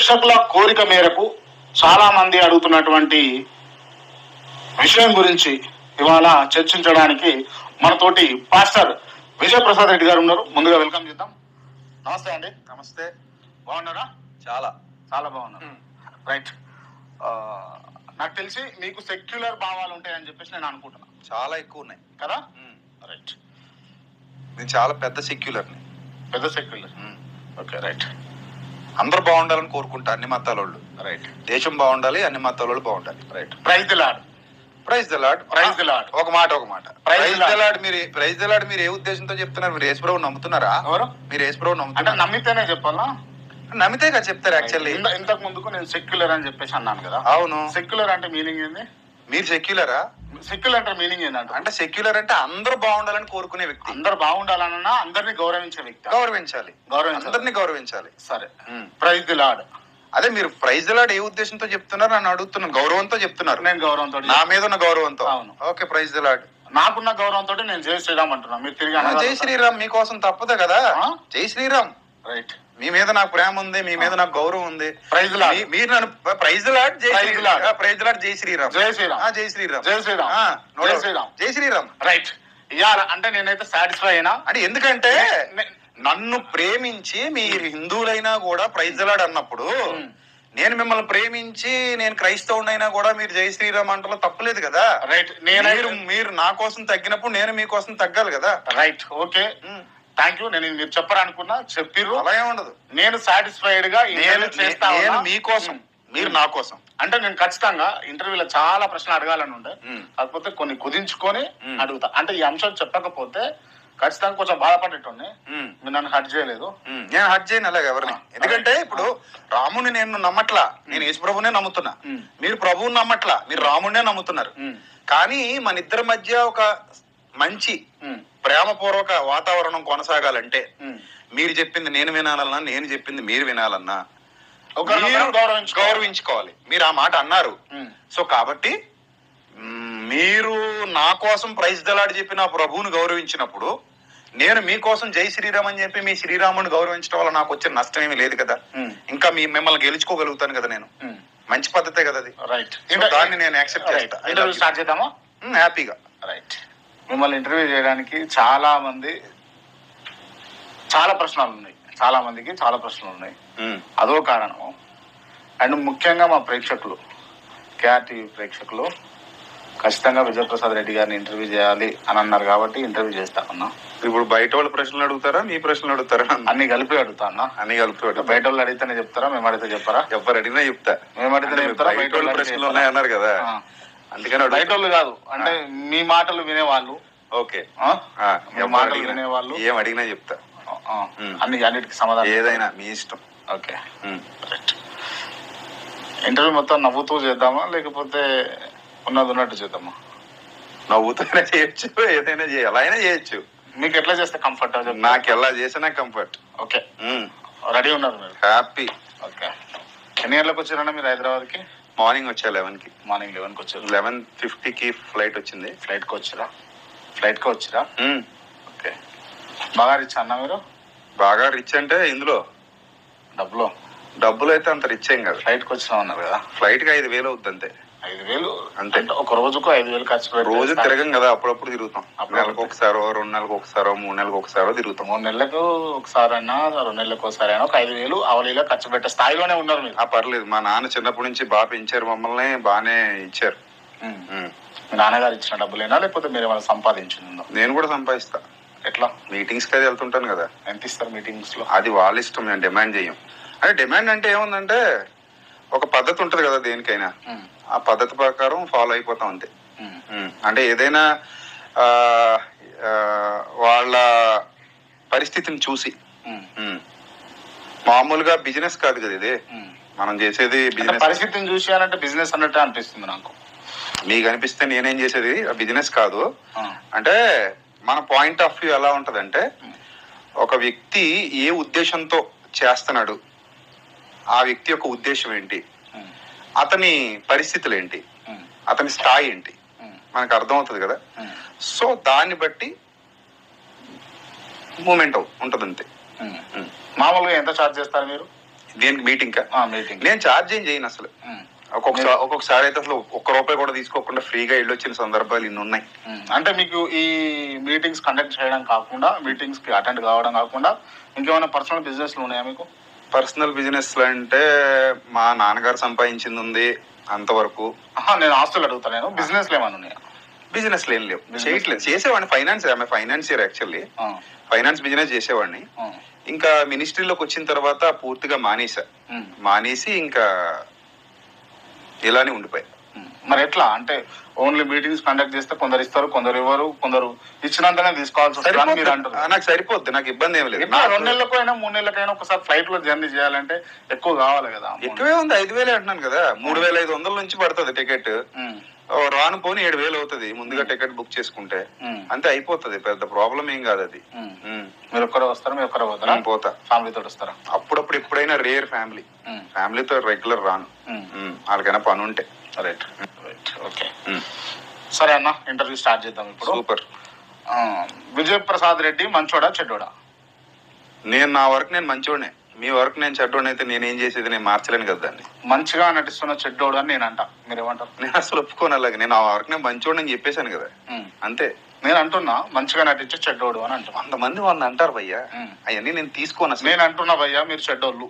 ప్రేక్షకుల కోరిక మేరకు చాలా మంది అడుగుతున్నటువంటి విషయం గురించి ఇవాళ చర్చించడానికి మనతోటి పాస్టర్ విజయ్ ప్రసాద్ రెడ్డి గారు ఉన్నారు. ముందుగా వెల్కమ్ చేద్దాం. నమస్తే అండి. నమస్తే. బాగున్నారా? చాలా చాలా బాగున్నారు. రైట్. నాకు తెలిసి మీకు సెక్యులర్ భావాలు ఉంటాయని చెప్పేసి నేను అనుకుంటున్నాను. చాలా ఎక్కువ ఉన్నాయి కదా? రైట్. నేను చాలా పెద్ద సెక్యులర్ని. పెద్ద సెక్యులర్. Okay, right. అందరూ బాగుండాలని కోరుకుంటా, అన్ని మతాల వాళ్ళు. రైట్. దేశం బాగుండాలి, అన్ని మతాల వాళ్ళు బాగుండాలి. Right. Praise the lord. Praise the lord. Praise the lord. ఒక మాట praise the lord. Praise the lord మీరు ఏ ఉద్దేశంతో చెప్తున్నారు? మీరు యేసుప్రభువుని నమ్ముతున్నారా? ఎవరు? మీరు యేసుప్రభువుని అంటే నమ్ముతున్నారా? నమ్మితేనే చెప్పాలా? నమ్మితే కదా చెప్తారు. యాక్చువల్లీ ఇంతకు ముందుకు నేను సెక్యులర్ అని చెప్పేసి అన్నాను కదా. అవును. సెక్యులర్ అంటే మీనింగ్ ఏంది? మీరు సెక్యులరా? సెక్యులర్ అంటే మీనింగ్ ఏంటంటే అంటే సెక్యులర్ అంటే అందరూ బాగుండాలని కోరుకునే వ్యక్తి. అందరు బాగుండాలన్నా అందరినీ గౌరవించే వ్యక్తి. గౌరవించాలి, అందరినీ గౌరవించాలి. సరే. Praise the lord. అదే మీరు ప్రైజ్ ది లార్డ్ ఏ ఉద్దేశంతో చెప్తున్నారు నన్ను అడుగుతున్నాను. గౌరవంతో చెప్తున్నారు. నేను గౌరవంతో, నా మీద ఉన్న గౌరవంతో. అవును. Okay, praise the lord. నాకున్న గౌరవంతో నేను జై శ్రీరామ్ అంటున్నా. మీరు తిరిగి జై శ్రీరామ్ మీకోసం తప్పదు కదా. జై శ్రీరామ్. రైట్. మీ మీద నాకు ప్రేమ ఉంది, మీ మీద నాకు గౌరవం ఉంది. Praise the lord. మీరు నన్ను ప్రైజ్ ది లార్డ్, జై శ్రీరామ్. ప్రైజ్ ది లార్డ్, జై శ్రీరామ్. జై శ్రీరామ్. జై శ్రీరామ్. జై శ్రీరామ్. జై శ్రీరామ్. జై శ్రీరామ్. రైట్. ఇవాళ అంటే నేనైతే సాటిస్ఫై అయినా అంటే ఎందుకంటే నన్ను ప్రేమించి మీరు హిందువులైనా కూడా ప్రైజ్ ది లార్డ్ అన్నప్పుడు, నేను మిమ్మల్ని ప్రేమించి నేను క్రైస్తవునైనా కూడా మీరు జై శ్రీరామ్ అంటలో తప్పలేదు కదా. రైట్. మీరు నా కోసం తగ్గినప్పుడు నేను మీకోసం తగ్గాలి కదా. రైట్. Okay, thank you. నేను మీరు చెప్పాలనుకున్నా చెప్పిర్రు. అలా ఏముండదు. నేను సాటిస్ఫైడ్ గా నేను మీకోసం, మీరు నా కోసం. అంటే నేను ఖచ్చితంగా ఇంటర్వ్యూలో చాలా ప్రశ్నలు అడగాలని ఉండే, కాకపోతే కొన్ని కుదించుకొని అడుగుతా. అంటే ఈ అంశం చెప్పకపోతే ఖచ్చితంగా కొంచెం బాధపడేటోని. మీరు నన్ను హర్ట్ చేయలేదు. నేను హర్ట్ చేయను అలాగే ఎవరిని. ఎందుకంటే ఇప్పుడు రాముని నేను నమ్మట్లా, నేను యేసు ప్రభువునే నమ్ముతున్నా. మీరు ప్రభువుని నమ్మట్లా, మీరు రాముడినే నమ్ముతున్నారు. కానీ మన ఇద్దరి మధ్య ఒక మంచి ప్రేమపూర్వక వాతావరణం కొనసాగాలంటే మీరు చెప్పింది నేను వినాలన్నా, నేను చెప్పింది మీరు వినాలన్నా గౌరవించుకోవాలి. మీరు ఆ మాట అన్నారు. సో కాబట్టి మీరు నా కోసం ప్రైజ్ ది లార్డ్ చెప్పి నా ప్రభువుని గౌరవించినప్పుడు, నేను మీకోసం జై శ్రీరామ్ అని చెప్పి మీ శ్రీరాముని గౌరవించడం వల్ల నాకు వచ్చిన నష్టం ఏమీ లేదు కదా. ఇంకా మిమ్మల్ని గెలుచుకోగలుగుతాను కదా. నేను మంచి పద్ధతే కదా అది. రైట్. దాన్ని నేను యాక్సెప్ట్ చేస్తా. ఇంటర్వ్యూ స్టార్ట్ చేద్దామా? హ్యాపీగా. రైట్. మిమ్మల్ని ఇంటర్వ్యూ చేయడానికి చాలా ప్రశ్నలు ఉన్నాయి. చాలా మందికి చాలా ప్రశ్నలు ఉన్నాయి. అదో కారణం. అండ్ ముఖ్యంగా మా ప్రేక్షకులు, కేఆర్టీవీ ప్రేక్షకులు ఖచ్చితంగా విజయప్రసాద్ రెడ్డి గారిని ఇంటర్వ్యూ చేయాలి అని అన్నారు కాబట్టి ఇంటర్వ్యూ చేస్తా ఉన్నా. ఇప్పుడు బయట వాళ్ళ ప్రశ్నలు అడుగుతారా, మీ ప్రశ్నలు అడుగుతారా? అన్ని కలిపి అడుగుతా అన్నా. అన్ని కలిపి. బయట వాళ్ళు అడిగితేనే చెప్తారా, మేము అడిగితే చెప్పారా? ఎవరు అడిగినా చెప్తా. మేము అడిగితే చెప్తారా? బయట వాళ్ళ ప్రశ్నలు ఉన్నాయన్నారు కదా, అందుకని. బయట వాళ్ళు కాదు, అంటే మీ మాటలు వినేవాళ్ళు. ఓకే, మాటలు వినేవాళ్ళు ఏం అడిగినా చెప్తా. అన్నిటికి సమాధానం ఏదైనా మీ ఇష్టం. ఓకే, ఇంటర్వ్యూ మొత్తం నవ్వుతూ చేద్దామా లేకపోతే ఉన్నట్టు చేద్దామా? నవ్వుతూనే చేయొచ్చు, ఏదైనా ఎలా అయినా చేయొచ్చు. మీకు ఎట్లా చేస్తే కంఫర్ట్? నాకు ఎలా చేసినా కంఫర్ట్. ఓకే, రెడీ ఉన్నారు మీరు? హ్యాపీ. ఓకే. ఎన్ని గంటలకు వచ్చారన్నా మీరు హైదరాబాద్ కి? మార్నింగ్ వచ్చా 11కి. మార్నింగ్ 11కి వచ్చారు. 11:50కి ఫ్లైట్ వచ్చింది. ఫ్లైట్ కి వచ్చిరా? ఓకే. బాగా రిచ్ అన్నా మీరు? బాగా రిచ్ అంటే ఇందులో డబ్బులు అయితే అంత రిచ్ ఏం కాదు. ఫ్లైట్ కి వచ్చినా ఉన్నారు కదా. ఫ్లైట్ కి 5,000 అవుద్ది అంతే. 5,000 అంతే. ఒక రోజుకు 5,000 ఖర్చు పెట్టి రోజు తిరగం కదా, అప్పుడప్పుడు తిరుగుతాం. నెలకు ఒకసారో, 2 నెలలకు ఒకసారో, 3 నెలలకు ఒకసారో తిరుగుతాం. 3 నెలలకు ఒకసారి అయినా, 2 నెలలకు ఒకసారి అయినా ఒక 5,000 అవలీలా ఖర్చు పెట్టే స్థాయిలోనే ఉన్నారు మీరు. పర్లేదు. మా నాన్న చిన్నప్పటి నుంచి బాగా పెంచారు మమ్మల్ని, బాగానే ఇచ్చారు. మీ నాన్నగారు ఇచ్చిన డబ్బులేనా లేకపోతే మీరు ఏమైనా సంపాదించిందో? నేను కూడా సంపాదిస్తా. ఎట్లా? మీటింగ్స్ కి అది వెళ్తుంటాను కదా. ఎంత ఇస్తారు మీటింగ్స్ లో? అది వాళ్ళ ఇష్టం, మేము డిమాండ్ చేయం. అంటే డిమాండ్ అంటే ఏముందంటే ఒక పద్ధతి ఉంటది కదా దేనికైనా, ఆ పద్ధతి ప్రకారం ఫాలో అయిపోతాం అంతే. అంటే ఏదైనా వాళ్ళ పరిస్థితిని చూసి. మామూలుగా బిజినెస్ కాదు కదా ఇది, మనం చేసేది బిజినెస్. పరిస్థితిని చూసి అంటే బిజినెస్ అన్నట్టు అనిపిస్తుంది నాకు. మీకు అనిపిస్తే నేనేం చేసేది బిజినెస్ కాదు. అంటే మన పాయింట్ ఆఫ్ వ్యూ ఎలా ఉంటదంటే, ఒక వ్యక్తి ఏ ఉద్దేశంతో చేస్తున్నాడు, ఆ వ్యక్తి యొక్క ఉద్దేశం ఏంటి, అతని పరిస్థితులు ఏంటి, అతని స్థాయి ఏంటి మనకు అర్థమవుతుంది కదా. సో దాన్ని బట్టి మూమెంట్ ఉంటుంది అంతే. మామూలుగా ఎంత ఛార్జ్ చేస్తారు మీరు? దేనికి మీటింగ్ మీటింగ్ నేను ఛార్జ్ ఏం చేయను అసలు. ఒక్కొక్కసారి అయితే అసలు ₹1 కూడా తీసుకోకుండా ఫ్రీగా వెళ్ళొచ్చిన సందర్భాలు ఇన్ని ఉన్నాయి. అంటే మీకు ఈ మీటింగ్స్ కండక్ట్ చేయడం కాకుండా, మీటింగ్స్ కి అటెండ్ కావడం కాకుండా ఇంకేమైనా పర్సనల్ బిజినెస్లు ఉన్నాయా మీకు? పర్సనల్ బిజినెస్ అంటే మా నాన్నగారు సంపాదించింది ఉంది అంతవరకు. నేను ఆస్తులు అడుగుతాను. నేను బిజినెస్ ఏమైనా ఉన్నాయా? బిజినెస్ ఏం లేవు, చేయట్లేదు. చేసేవాడిని ఫైనాన్సియర్ యాక్చువల్లీ, ఫైనాన్స్ బిజినెస్ చేసేవాడిని. ఇంకా మినిస్ట్రీలోకి వచ్చిన తర్వాత పూర్తిగా మానేసి ఇంకా ఇలానే ఉండిపోయి. మరి ఎట్లా అంటే ఓన్లీ మీటింగ్స్ కండక్ట్ చేస్తే కొందరు ఇస్తారు, కొందరు ఇవ్వరు, కొందరు ఇచ్చినంతనే తీసుకోవాల్సి వస్తుంది మీరు అంటారు. నాకు సరిపోద్ది, నాకు ఇబ్బంది ఏమి లేదు. 2 నెలలకైనా 3 నెలలకైనా ఒకసారి ఫ్లైట్ లో జర్నీ చేయాలంటే ఎక్కువ కావాలి కదా. ఎక్కువే ఉంది, 5,000 అంటున్నాను కదా. 3,500 నుంచి పడుతుంది టికెట్. రాను పోని 7,000 అవుతుంది ముందుగా టికెట్ బుక్ చేసుకుంటే. అంతే అయిపోతుంది, పెద్ద ప్రాబ్లం ఏం కాదు అది. మీరు ఒక్కరే వస్తారా? మీరు ఒక్కరే పోతారా? పోతా. ఫ్యామిలీతో వస్తారా? అప్పుడప్పుడు ఎప్పుడైనా రేర్ ఫ్యామిలీతో రెగ్యులర్ రాను, వాళ్ళకైనా పని ఉంటే. Right right okay. సరే అన్న, ఇంటర్వ్యూ స్టార్ట్ చేద్దాం ఇప్పుడు. సూపర్. విజయప్రసాద్ రెడ్డి మంచోడా చెడ్డోడా? నా వరకు నేను మంచోడే. మీ వరకు నేను చెడ్డోడు అయితే నేనేం చేసేది? నేను మార్చలేను కదా దాన్ని. మంచిగా నటిస్తున్న చెడ్డోడు అని నేను అంటా, మీరేమంటారు? నేను అసలు ఒప్పుకోను అలాగే. నేను ఆ వరకు నేను మంచోడు అని చెప్పేశాను కదా, అంతే. నేను అంటున్నా మంచిగా నటించే చెడ్డోడు అని అంటున్నా. 100 మంది అంటారు భయ్యా, అవన్నీ నేను తీసుకోను అసలు. నేను అంటున్నా భయ్యా, మీరు చెడ్డోళ్ళు.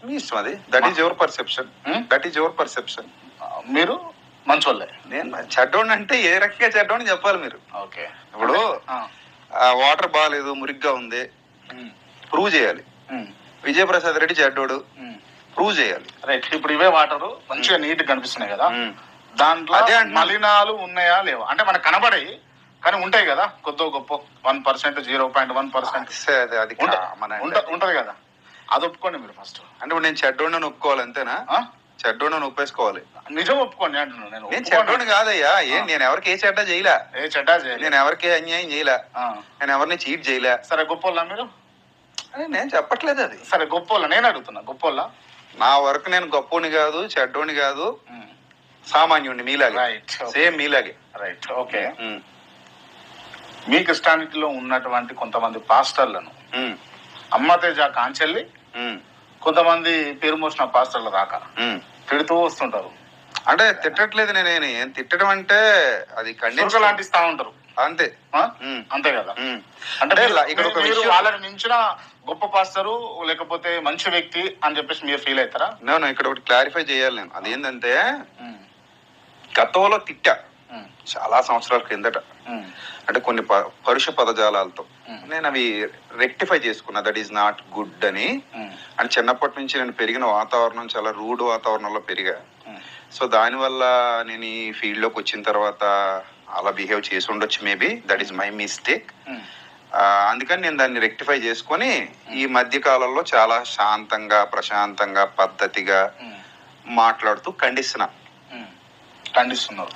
మీ ఇష్టం అది. That is your perception. మీరు మంచోళ్ళే. నేను చెడ్డోడిని అంటే ఏ రకంగా చెడ్డోడిని చెప్పాలి మీరు. ఓకే. ఇప్పుడు వాటర్ బాగాలేదు, మురిగ్గా ఉంది, ప్రూవ్ చేయాలి. విజయప్రసాద్ రెడ్డి చెడ్డోడు, ప్రూవ్ చేయాలి. రైట్. ఇప్పుడు ఇవే వాటర్ మంచిగా నీట్ కనిపిస్తున్నాయి కదా, దాంట్లో మలినాలు ఉన్నాయా లేవా అంటే మనకు కనబడే కానీ ఉంటాయి కదా కొద్దో గొప్ప 1%, 0.1% అది ఉంటది కదా, అది ఒప్పుకోండి మీరు ఫస్ట్. అంటే ఇప్పుడు నేను చెడ్డోడిని ఒప్పుకోవాలి అంతేనా? చెడ్డోడిని ఒప్పేసుకోవాలి. నిజం ఒప్పుకోండి అంటున్నాను. నేను చెడ్డోడిని కాదయ్యా. నేను ఎవరికి ఏ చెడ్డ చేయలే, నేను ఎవరికి అన్యాయం చేయలే, నేను ఎవరిని చీట్ చేయలే. సరే గొప్పోళ్ళ మీరు? నేను చెప్పట్లేదు అది. సరే గొప్పోళ్ళ నేను అడుగుతున్నా, గొప్పోళ్ళ? నా వరకు నేను గొప్పోని కాదు, చెడ్డోని కాదు, సామాన్యుడిని మీలాగే. రైట్. సేమ్ మీలాగే. Right okay. మీ క్రిస్టియానిటీలో ఉన్నటువంటి కొంతమంది పాస్టర్లను అమ్మతేజ కాంచెల్లి కొంతమంది పేరు మోసిన పాస్టర్ల దాకా తిడుతూ వస్తుంటారు. అంటే తిట్టట్లేదు, నేనేం తిట్టడం అంటే అది కండిషన్ లాంటి ఇస్తా ఉంటారు అంతే. అంతే కదా. అంటే ఇక్కడ వాళ్ళని మించిన గొప్ప పాస్టరు లేకపోతే మంచి వ్యక్తి అని చెప్పేసి మీరు ఫీల్ అవుతారా? నేను ఇక్కడ ఒకటి క్లారిఫై చేయాలి. నేను అదేంటంటే గతంలో తిట్టా చాలా సంవత్సరాల క్రిందట, అంటే కొన్ని పరుష పదజాలాలతో నేను అవి రెక్టిఫై చేసుకున్నా. దట్ ఈస్ నాట్ గుడ్ అని. అండ్ చిన్నప్పటి నుంచి నేను పెరిగిన వాతావరణం చాలా రూడ్ వాతావరణంలో పెరిగా. సో దానివల్ల నేను ఈ ఫీల్డ్ లోకి వచ్చిన తర్వాత అలా బిహేవ్ చేసి ఉండొచ్చు, maybe that is my mistake. అందుకని నేను దాన్ని రెక్టిఫై చేసుకొని ఈ మధ్య కాలంలో చాలా శాంతంగా, ప్రశాంతంగా, పద్ధతిగా మాట్లాడుతూ ఖండిస్తున్నారు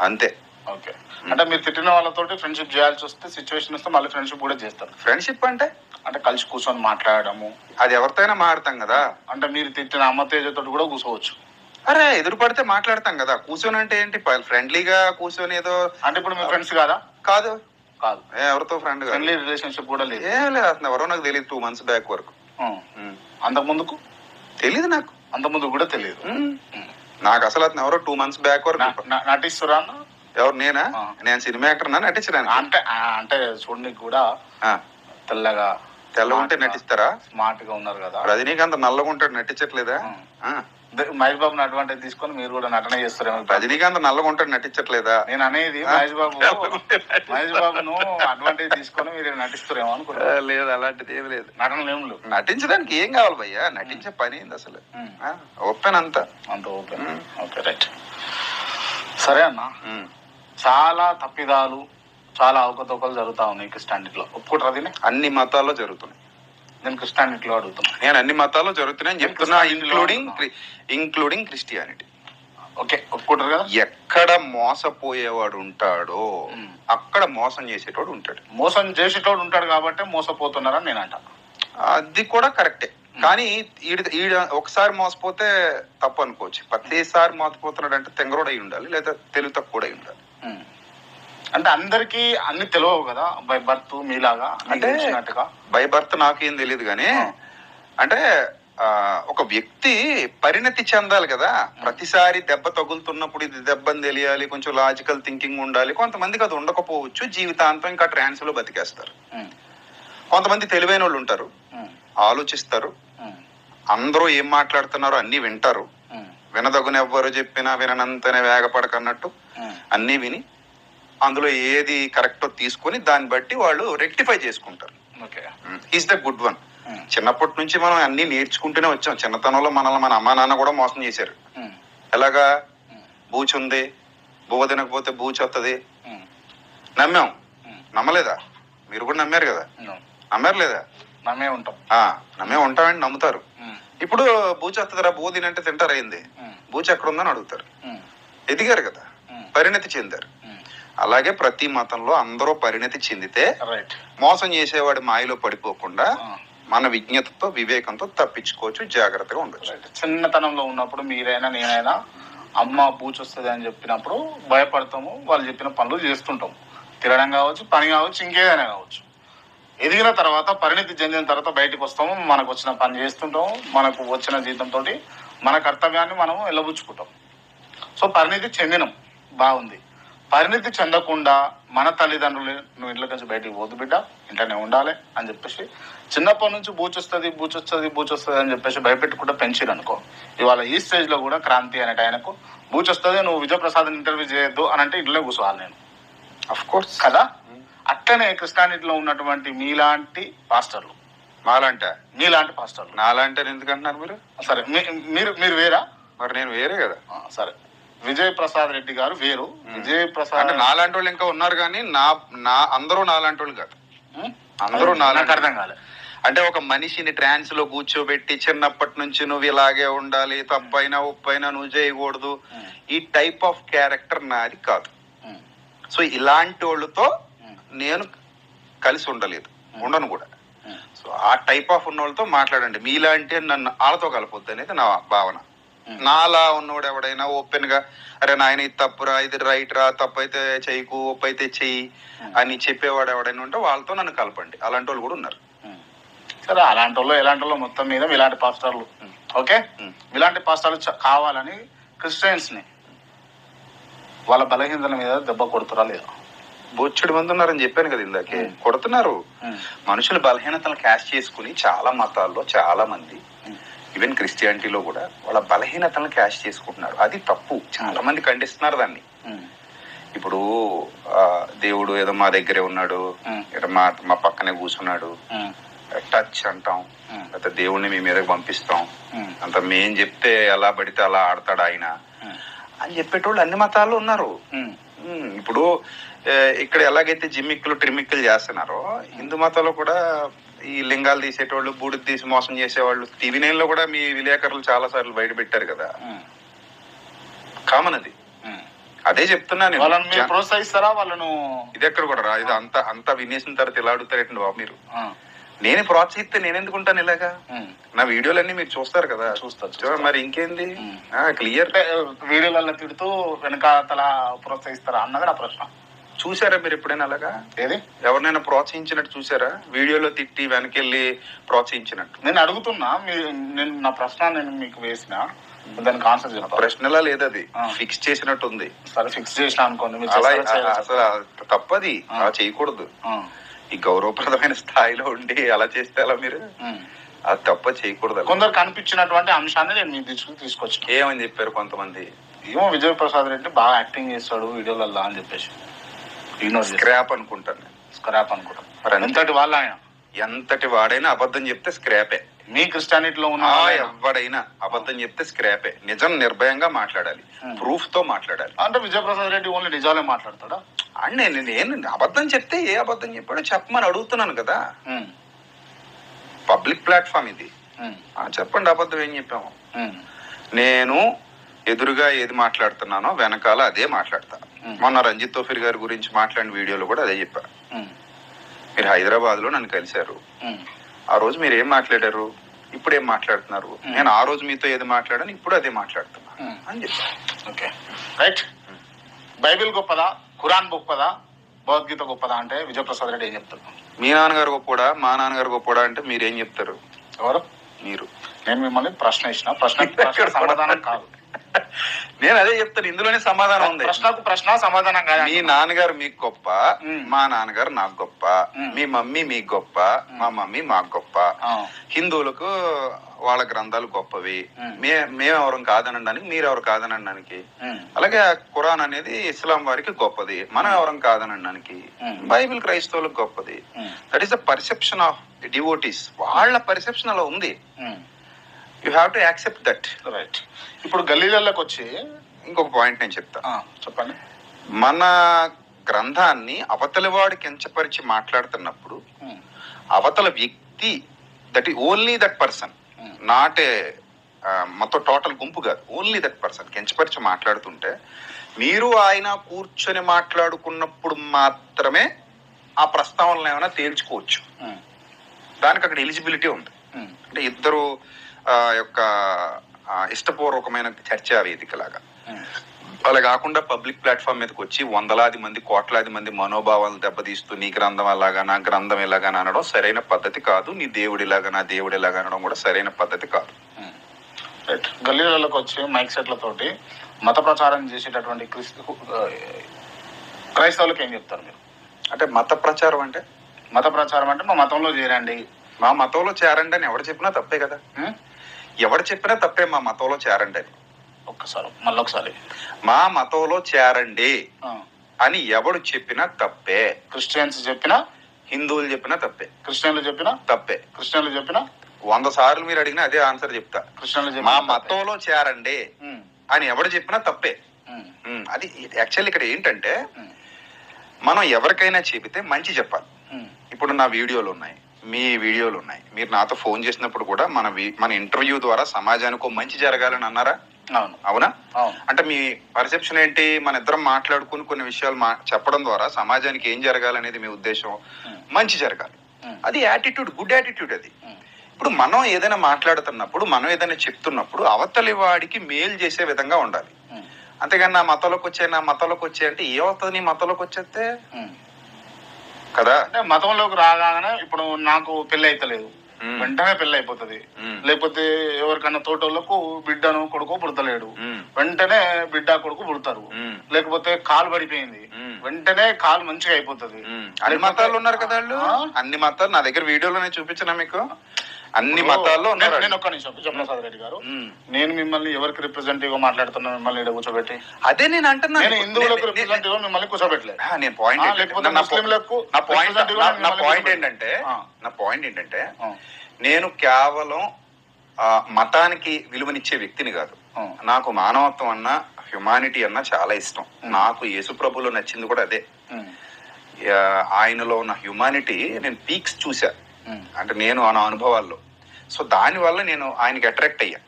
అంతే. ఓకే. అంటే మీరు తిట్టిన వాళ్ళతో ఫ్రెండ్షిప్ చేయాల్సి వస్తే, సిచ్యువేషన్ వస్తే మళ్ళీ ఫ్రెండ్షిప్ కూడా చేస్తారు. ఫ్రెండ్షిప్ అంటే కలిసి కూర్చొని మాట్లాడము, అది ఎవరితోనైనా మాట్లాడతాం కదా. అంటే మీరు తిట్టిన అమ్మతేజతో కూడా కూర్చోవచ్చు. అరే ఎదురు పడితే మాట్లాడతాం కదా. కూర్చొని అంటే ఏంటి, ఫ్రెండ్లీగా కూర్చొని ఏదో. అంటే ఇప్పుడు మీ ఫ్రెండ్స్ కాదా? కాదు కాదు. ఎవరితో ఫ్రెండ్లీ రిలేషన్షిప్ కూడా లేదు? ఏం లేదు అసలు. ఎవరో నాకు తెలియదు 2 months బ్యాక్ వరకు. అంతకు ముందుకు తెలీదు నాకు. అంత ముందు కూడా తెలియదు నాకు అసలు. అతను ఎవరో 2 months బ్యాక్ వరకు నటిస్తురా? ఎవరు? నేనా? నేను సినిమా యాక్టర్ నా నటించడానికి? అంటే చూడడానికి కూడా తెల్లగా ఉంటే నటిస్తారా? స్మార్ట్ గా ఉన్నారు కదా. రజనీకాంత్ నల్లగా ఉంటాడు, నటించట్లేదా? మహేష్ బాబుని అడ్వాంటేజ్ తీసుకొని మీరు కూడా నటన చేస్తారేమో. రజనీకాంత్ నల్లగా ఉంటాడు, నటించట్లేదా? నేను అనేది మహేష్ బాబును అడ్వాంటేజ్ తీసుకొని మీరు నటిస్తారేమో అనుకుంటా. లేదు, అలాంటిది ఏమి లేదు. నటనలు ఏం లేవు. నటించడానికి ఏం కావాలి భయ్యా? నటించే పని ఏంది అసలు? ఓపెన్ అంత ఓపెన్. Okay right. సరే అన్న, చాలా తప్పిదాలు, చాలా అవకతవకలు జరుగుతా ఉన్నాయి క్రిస్టియానిటీలో. ఒప్పుకుంటారా దీన్ని? అన్ని మతాల్లో జరుగుతున్నాయి. నేను క్రిస్టియానిటీలో అడుగుతున్నా. నేను అన్ని మతాల్లో జరుగుతున్నాయని చెప్తున్నా, ఇంక్లూడింగ్ క్రిస్టియానిటీ. ఓకే, ఒప్పుకుంటారు కదా. ఎక్కడ మోసపోయేవాడు ఉంటాడో అక్కడ మోసం చేసేటోడు ఉంటాడు. మోసం చేసేటోడు ఉంటాడు కాబట్టి మోసపోతున్నారని నేను అంట. అది కూడా కరెక్టే. కానీ ఈడ ఒకసారి మోసపోతే తప్పు అనుకోవచ్చు. ప్రతిసారి మోసపోతున్నాడు అంటే తెంగరోడు అయి ఉండాలి, లేదా తెలుగు తక్కువ అయి ఉండాలి. అంటే అందరికి అన్ని తెలియవు కదా బై బర్త్ మీలాగా. అంటే బై బర్త్ నాకేం తెలియదు కానీ, అంటే ఒక వ్యక్తి పరిణతి చెందాలి కదా. ప్రతిసారి దెబ్బ తగులుతున్నప్పుడు ఇది దెబ్బని తెలియాలి, కొంచెం లాజికల్ థింకింగ్ ఉండాలి. కొంతమందికి అది ఉండకపోవచ్చు, జీవితాంతం ఇంకా ట్రాన్స్ లో బతికేస్తారు. కొంతమంది తెలివైన వాళ్ళు ఉంటారు, ఆలోచిస్తారు, అందరూ ఏం మాట్లాడుతున్నారో అన్ని వింటారు, వినదగున ఎవ్వరు చెప్పినా విననంతనే వేగపడకన్నట్టు అన్ని విని అందులో ఏది కరెక్టో తీసుకొని దాన్ని బట్టి వాళ్ళు రెక్టిఫై చేసుకుంటారు. Is the good one. చిన్నప్పటి నుంచి మనం అన్ని నేర్చుకుంటూనే వచ్చాం. చిన్నతనంలో మనల్ని మన అమ్మా నాన్న కూడా మోసం చేశారు. ఎలాగా? బూచి ఉంది, బువ్వ తినకపోతే బూచి వస్తుంది, నమ్మాం. నమ్మలేదా? మీరు కూడా నమ్మారు కదా? నమ్మారు లేదా? నమ్మే ఉంటామండి, నమ్ముతారు. ఇప్పుడు బూచి వస్తుందిరా, బువ్వ తినంటే తింటారు. అయింది, బూచి ఎక్కడ ఉందని అడుగుతారు. ఎదిగారు కదా, పరిణతి చెందారు. అలాగే ప్రతి మతంలో అందరూ పరిణతి చెందితే మోసం చేసేవాడి మాయలో పడిపోకుండా మన విజ్ఞతతో వివేకంతో తప్పించుకోవచ్చు, జాగ్రత్తగా ఉండొచ్చు. చిన్నతనంలో ఉన్నప్పుడు మీరైనా నేనైనా అమ్మ బూచి వస్తుంది అని చెప్పినప్పుడు భయపడతాము, వాళ్ళు చెప్పిన పనులు చేస్తుంటాము. తినడం కావచ్చు, పని కావచ్చు, ఇంకేదైనా కావచ్చు. ఎదిగిన తర్వాత పరిణతి చెందిన తర్వాత బయటకు వస్తాము, మనకు వచ్చిన పని చేస్తుంటాము, మనకు వచ్చిన జీతంతో మన కర్తవ్యాన్ని మనం వెళ్ళబుచ్చుకుంటాం. సో పరిణతి చెందినం, బాగుంది. పరిణతి చెందకుండా మన తల్లిదండ్రులు నువ్వు ఇంట్లో నుంచి బయటికి పోదు బిడ్డ, ఇంట్లోనే ఉండాలి అని చెప్పేసి చిన్నప్పటి నుంచి బూచొస్తుంది అని చెప్పేసి భయపెట్టుకుంటూ పెంచిరు అనుకో, ఇవాళ ఈ స్టేజ్ లో కూడా క్రాంతి అనేట ఆయనకు బూచొస్తుంది, నువ్వు విజయప్రసాద్ ఇంటర్వ్యూ చేయొద్దు అని అంటే ఇంట్లో కూర్చోవాలి నేను, అఫ్ కోర్స్ కదా. అట్లనే క్రిస్టియానిటీలో ఉన్నటువంటి మీలాంటి పాస్టర్లు, మీలాంటి పాస్టర్లు, నాలాంటి ఎందుకంటున్నారు మీరు? సరే, మీరు వేరా? మరి నేను వేరే కదా. సరే, విజయ్ ప్రసాద్ రెడ్డి గారు వేరు. విజయ్ ప్రసాద్ అంటే నాలాంటి వాళ్ళు ఇంకా ఉన్నారు, కానీ నా అందరూ నాలాంటి వాళ్ళు కాదు. అందరూ నాలాంటి అర్థం కాలే. అంటే ఒక మనిషిని ట్రాన్స్ లో కూర్చోబెట్టి చిన్నప్పటి నుంచి నువ్వు ఇలాగే ఉండాలి, తప్పైనా ఒప్పైనా నువ్వు చేయకూడదు, ఈ టైప్ ఆఫ్ క్యారెక్టర్ నాది కాదు. సో ఇలాంటి వాళ్ళతో నేను కలిసి ఉండలేదు, ఉండను కూడా. సో ఆ టైప్ ఆఫ్ ఉన్న వాళ్ళతో మాట్లాడండి. మీలాంటి నన్ను వాళ్ళతో కలపొద్దు అనేది నా భావన. నాలా ఉన్నవాడు ఎవడైనా ఓపెన్ గా అరే నాయన ఇది తప్పురా, ఇది రైట్ రా, తప్పు అయితే చెయ్యకు, ఒప్పు అయితే చెయ్యి అని చెప్పేవాడు ఎవడైనా ఉంటే వాళ్ళతో నన్ను కలపండి. అలాంటి వాళ్ళు కూడా ఉన్నారు. సరే, అలాంటి వాళ్ళు ఎలాంటి వాళ్ళు మొత్తం మీద ఇలాంటి పాస్టర్లు, ఓకే, ఇలాంటి పాస్టర్లు కావాలని క్రిస్టియన్స్ ని వాళ్ళ బలహీనతల మీద దెబ్బ కొడుతురా లేదా? బొచ్చుడు మంది ఉన్నారని చెప్పాను కదా ఇందాకే, కొడుతున్నారు. మనుషుల బలహీనతలు క్యాష్ చేసుకుని చాలా మతాల్లో చాలా మంది, ఈవెన్ క్రిస్టియానిటీలో కూడా వాళ్ళ బలహీనతలను క్యాష్ చేసుకుంటున్నారు. అది తప్పు. చాలా మంది ఖండిస్తున్నారు దాన్ని. ఇప్పుడు దేవుడు ఏదో మా దగ్గరే ఉన్నాడు, మా పక్కనే కూర్చున్నాడు, టచ్ అంటాం, లేకపోతే దేవుడిని మీ మీదకి పంపిస్తాం, అంత మేం చెప్తే ఎలా పడితే అలా ఆడతాడు ఆయన అని చెప్పేటోళ్ళు అన్ని మతాల్లో ఉన్నారు. ఇప్పుడు ఇక్కడ ఎలాగైతే జిమ్మిక్కులు ట్రిమ్మిక్కులు చేస్తున్నారో హిందూ మతాల్లో కూడా ఈ లింగాలు తీసేటోళ్ళు, బూడిద తీసి మోసం చేసేవాళ్ళు టీవీ 9లో కూడా మీ విలేకరులు చాలా సార్లు బయట పెట్టారు కదా. కామన్ అది. అదే చెప్తున్నా నేను. వాళ్ళని ప్రోత్సహిస్తారా వాళ్ళను? ఇది ఎక్కడ కూడా రా, ఇది అంతా వినేసిన తర్వాత ఇలా అడుగుతారేంటి బాబు మీరు? నేను ప్రోత్సహిస్తే నేను ఎందుకుంటాను ఇలాగా? నా వీడియోలన్నీ మీరు చూస్తారు కదా. చూస్తారు మరి ఇంకేంది, క్లియర్. వీడియోలలో తిడుతూ వెనకాతల ప్రోత్సహిస్తారా అన్నది నా ప్రశ్న. చూసారా మీరు ఎప్పుడైనా అలాగా? ఏది ఎవరినైనా ప్రోత్సహించినట్టు చూసారా? వీడియోలో తిట్టి వెనకెళ్ళి ప్రోత్సహించినట్టు. నేను అడుగుతున్నా, నేను నా ప్రశ్న నేను మీకు వేసిన దానికి ఆన్సర్ చెప్పాలి. ప్రశ్నలా లేదు, అది ఫిక్స్ చేసినట్టు ఉంది. సరే, ఫిక్స్ చేసిన అనుకోండి, అసలు తప్పది, అలా చేయకూడదు. ఈ గౌరవప్రదమైన స్థాయిలో ఉండి అలా చేస్తే అలా మీరు అది తప్ప చేయకూడదు. కొందరు కనిపించినటువంటి అంశాన్ని నేను మీ దృష్టికి తీసుకొచ్చిన. ఏమని చెప్పారు కొంతమంది? ఏమో విజయ్ ప్రసాద్ రెడ్డి బాగా యాక్టింగ్ చేస్తాడు వీడియోలలో అని చెప్పేసి. స్క్రాప్ అనుకుంటాను. స్క్రాప్ అనుకుంటాను. ఎంతటి వాళ్ళు ఆయన, ఎంతటి వాడైనా అబద్ధం చెప్తే స్క్రాపే. మీ క్రిస్టియానిటీలో ఉన్న ఎవడైనా అబద్ధం చెప్తే స్క్రాపే. నిజం నిర్భయంగా మాట్లాడాలి, ప్రూఫ్ తో మాట్లాడాలి. అంటే విజయ్ ప్రసాద్ రెడ్డి ఓన్లీ నిజాలే మాట్లాడతాడా? అంటే నేను అబద్ధం చెప్తే ఏ అబద్ధం చెప్పాడో చెప్పమని అడుగుతున్నాను కదా. పబ్లిక్ ప్లాట్ఫామ్ ఇది. చెప్పండి, అబద్ధం ఏం చెప్పాము? నేను ఎదురుగా ఏది మాట్లాడుతున్నానో వెనకాల అదే మాట్లాడతా. మొన్న రంజిత్ తోఫీర్ గారి గురించి మాట్లాడిన వీడియోలో కూడా అదే చెప్పా. మీరు హైదరాబాద్ లో నన్ను కలిశారు, ఆ రోజు మీరు ఏం మాట్లాడారు, ఇప్పుడు ఏం మాట్లాడుతున్నారు? నేను ఆ రోజు మీతో ఏది మాట్లాడాను, ఇప్పుడు అదే మాట్లాడుతున్నా అని చెప్పా. Okay, right. బైబిల్ గొప్పదా, ఖురాన్ గొప్పదా, భగవద్గీత గొప్పదా అంటే విజయప్రసాద్ రెడ్డి ఏం చెప్తారు? మీ నాన్నగారు గొప్పడా, మా నాన్నగారు గొప్పడా అంటే మీరేం చెప్తారు? ఎవరు? మీరు. నేను మిమ్మల్ని ప్రశ్న ఇచ్చిన ప్రశ్న సమాధానం కాదు. నేను అదే చెప్తాను, ఇందులోనే సమాధానం ఉంది. ప్రశ్నకు ప్రశ్న సమాధానం కాదు. మీ నాన్నగారు మీకు గొప్ప, మా నాన్నగారు నాకు గొప్ప, మీ మమ్మీ మీకు గొప్ప, మా మమ్మీ మాకు గొప్ప. హిందువులకు వాళ్ళ గ్రంథాలు గొప్పవి, మేమెవరం కాదనడానికి మీరెవరు కాదనడానికి. అలాగే ఖురాన్ అనేది ఇస్లాం వారికి గొప్పది, మనం ఎవరం కాదనడానికి. బైబిల్ క్రైస్తవులకు గొప్పది. That is the perception of devotees. వాళ్ళ పర్సెప్షన్ అలా ఉంది. You have to accept that. Right. ఇప్పుడు గల్లీలలోకి వచ్చి ఇంకొక పాయింట్ నేను చెప్తా. చెప్పండి. మన గ్రంథాన్ని అవతలి వాడు కించపరిచి మాట్లాడుతున్నప్పుడు అవతల వ్యక్తి, దట్ ఈ only that person, not a మొత్తం టోటల్ గుంపు కాదు, ఓన్లీ దట్ పర్సన్ కించపరిచి మాట్లాడుతుంటే మీరు ఆయన కూర్చొని మాట్లాడుకున్నప్పుడు మాత్రమే ఆ ప్రస్తావనలు ఏమైనా తేల్చుకోవచ్చు. దానికి అక్కడ ఎలిజిబిలిటీ ఉంది. అంటే ఇద్దరు యొక్క ఇష్టపూర్వకమైన చర్చా వేదిక లాగా. అలా కాకుండా పబ్లిక్ ప్లాట్ఫామ్ మీదకి వచ్చి వందలాది మంది కోట్లాది మంది మనోభావాలను దెబ్బతీస్తూ నీ గ్రంథం అలాగా నా గ్రంథం ఇలాగా అనడం సరైన పద్ధతి కాదు. నీ దేవుడిలాగా నా దేవుడిలాగా అనడం కూడా సరైన పద్ధతి కాదు. గల్లీలలోకి వచ్చి మైక్ సెట్లతోటి మత ప్రచారం చేసేటటువంటి క్రైస్తవులకు ఏం చెప్తారు మీరు? అంటే మత ప్రచారం అంటే మా మతంలో చేరండి, మా మతంలో చేరండి అని ఎవరు చెప్పినా తప్పే కదా. ఎవరు చెప్పినా తప్పే మా మతంలో చేరండి అని. మళ్ళొకసారి మా మతంలో చేరండి అని ఎవడు చెప్పినా తప్పే. క్రిస్టియన్స్ చెప్పినా, హిందువులు చెప్పినా తప్పే, క్రిస్టియన్లు చెప్పినా తప్పే. క్రిస్టియన్లు చెప్పినా 100 సార్లు మీరు అడిగినా అదే ఆన్సర్ చెప్తా. క్రిస్టియన్లు మా మతంలో చేరండి అని ఎవడు చెప్పినా తప్పే. అది యాక్చువల్లీ ఇక్కడ ఏంటంటే మనం ఎవరికైనా చెబితే మంచి చెప్పాలి. ఇప్పుడు నా వీడియోలు ఉన్నాయి, మీ వీడియోలు ఉన్నాయి. మీరు నాతో ఫోన్ చేసినప్పుడు కూడా మన ఇంటర్వ్యూ ద్వారా సమాజానికి మంచి జరగాలని అన్నారా? అవునా? అంటే మీ పర్సెప్షన్ ఏంటి? మన ఇద్దరం మాట్లాడుకుని కొన్ని విషయాలు చెప్పడం ద్వారా సమాజానికి ఏం జరగాలనేది మీ ఉద్దేశం. మంచి జరగాలి. అది యాటిట్యూడ్, గుడ్ యాటిట్యూడ్ అది. ఇప్పుడు మనం ఏదైనా మాట్లాడుతున్నప్పుడు, మనం ఏదైనా చెప్తున్నప్పుడు అవతలి వాడికి మేలు చేసే విధంగా ఉండాలి. అంతేగాని నా మతంలోకి వచ్చే అంటే ఏమవుతుంది? నీ మతంలోకి వచ్చేస్తే కదా. అంటే మతంలోకి రాగానే ఇప్పుడు నాకు పెళ్లి అయితలేదు, వెంటనే పెళ్లి అయిపోతుంది. లేకపోతే ఎవరికన్నా తోటోళ్లకు బిడ్డను కొడుకు పుడతలేడు, వెంటనే బిడ్డ కొడుకు పుడతారు. లేకపోతే కాలు పడిపోయింది, వెంటనే కాలు మంచిగా అయిపోతుంది. అన్ని మతాలు ఉన్నారు కదా వాళ్ళు. అన్ని మతాలు నా దగ్గర వీడియోలోనే చూపించినా మీకు. అన్ని మతాల్లో ఉన్నారు. నేను ఒక్క నిమిషం జగన్నాథ్ రెడ్డి గారు, నేను మిమ్మల్ని ఎవరికి రిప్రజెంటేటివ్ గా మాట్లాడుతున్నా? మిమ్మల్ని కూర్చోబెట్టి అదే నేను అంటున్నా. నేను హిందువులకు రిప్రజెంటేటివ్ మిమ్మల్ని కూర్చోబెట్టలేదు. నేను పాయింట్ లేకపోతే ముస్లింలకు నా పాయింట్ ఏంటంటే నేను కేవలం మతానికి విలువనిచ్చే వ్యక్తిని కాదు. నాకు మానవత్వం అన్నా హ్యుమానిటీ అన్నా చాలా ఇష్టం. నాకు యేసు ప్రభులో నచ్చింది కూడా అదే. ఆయనలో ఉన్న హ్యుమానిటీ నేను పీక్స్ చూసా, అంటే నేను నా అనుభవాల్లో. సో దానివల్ల నేను ఆయనకి అట్రాక్ట్ అయ్యా.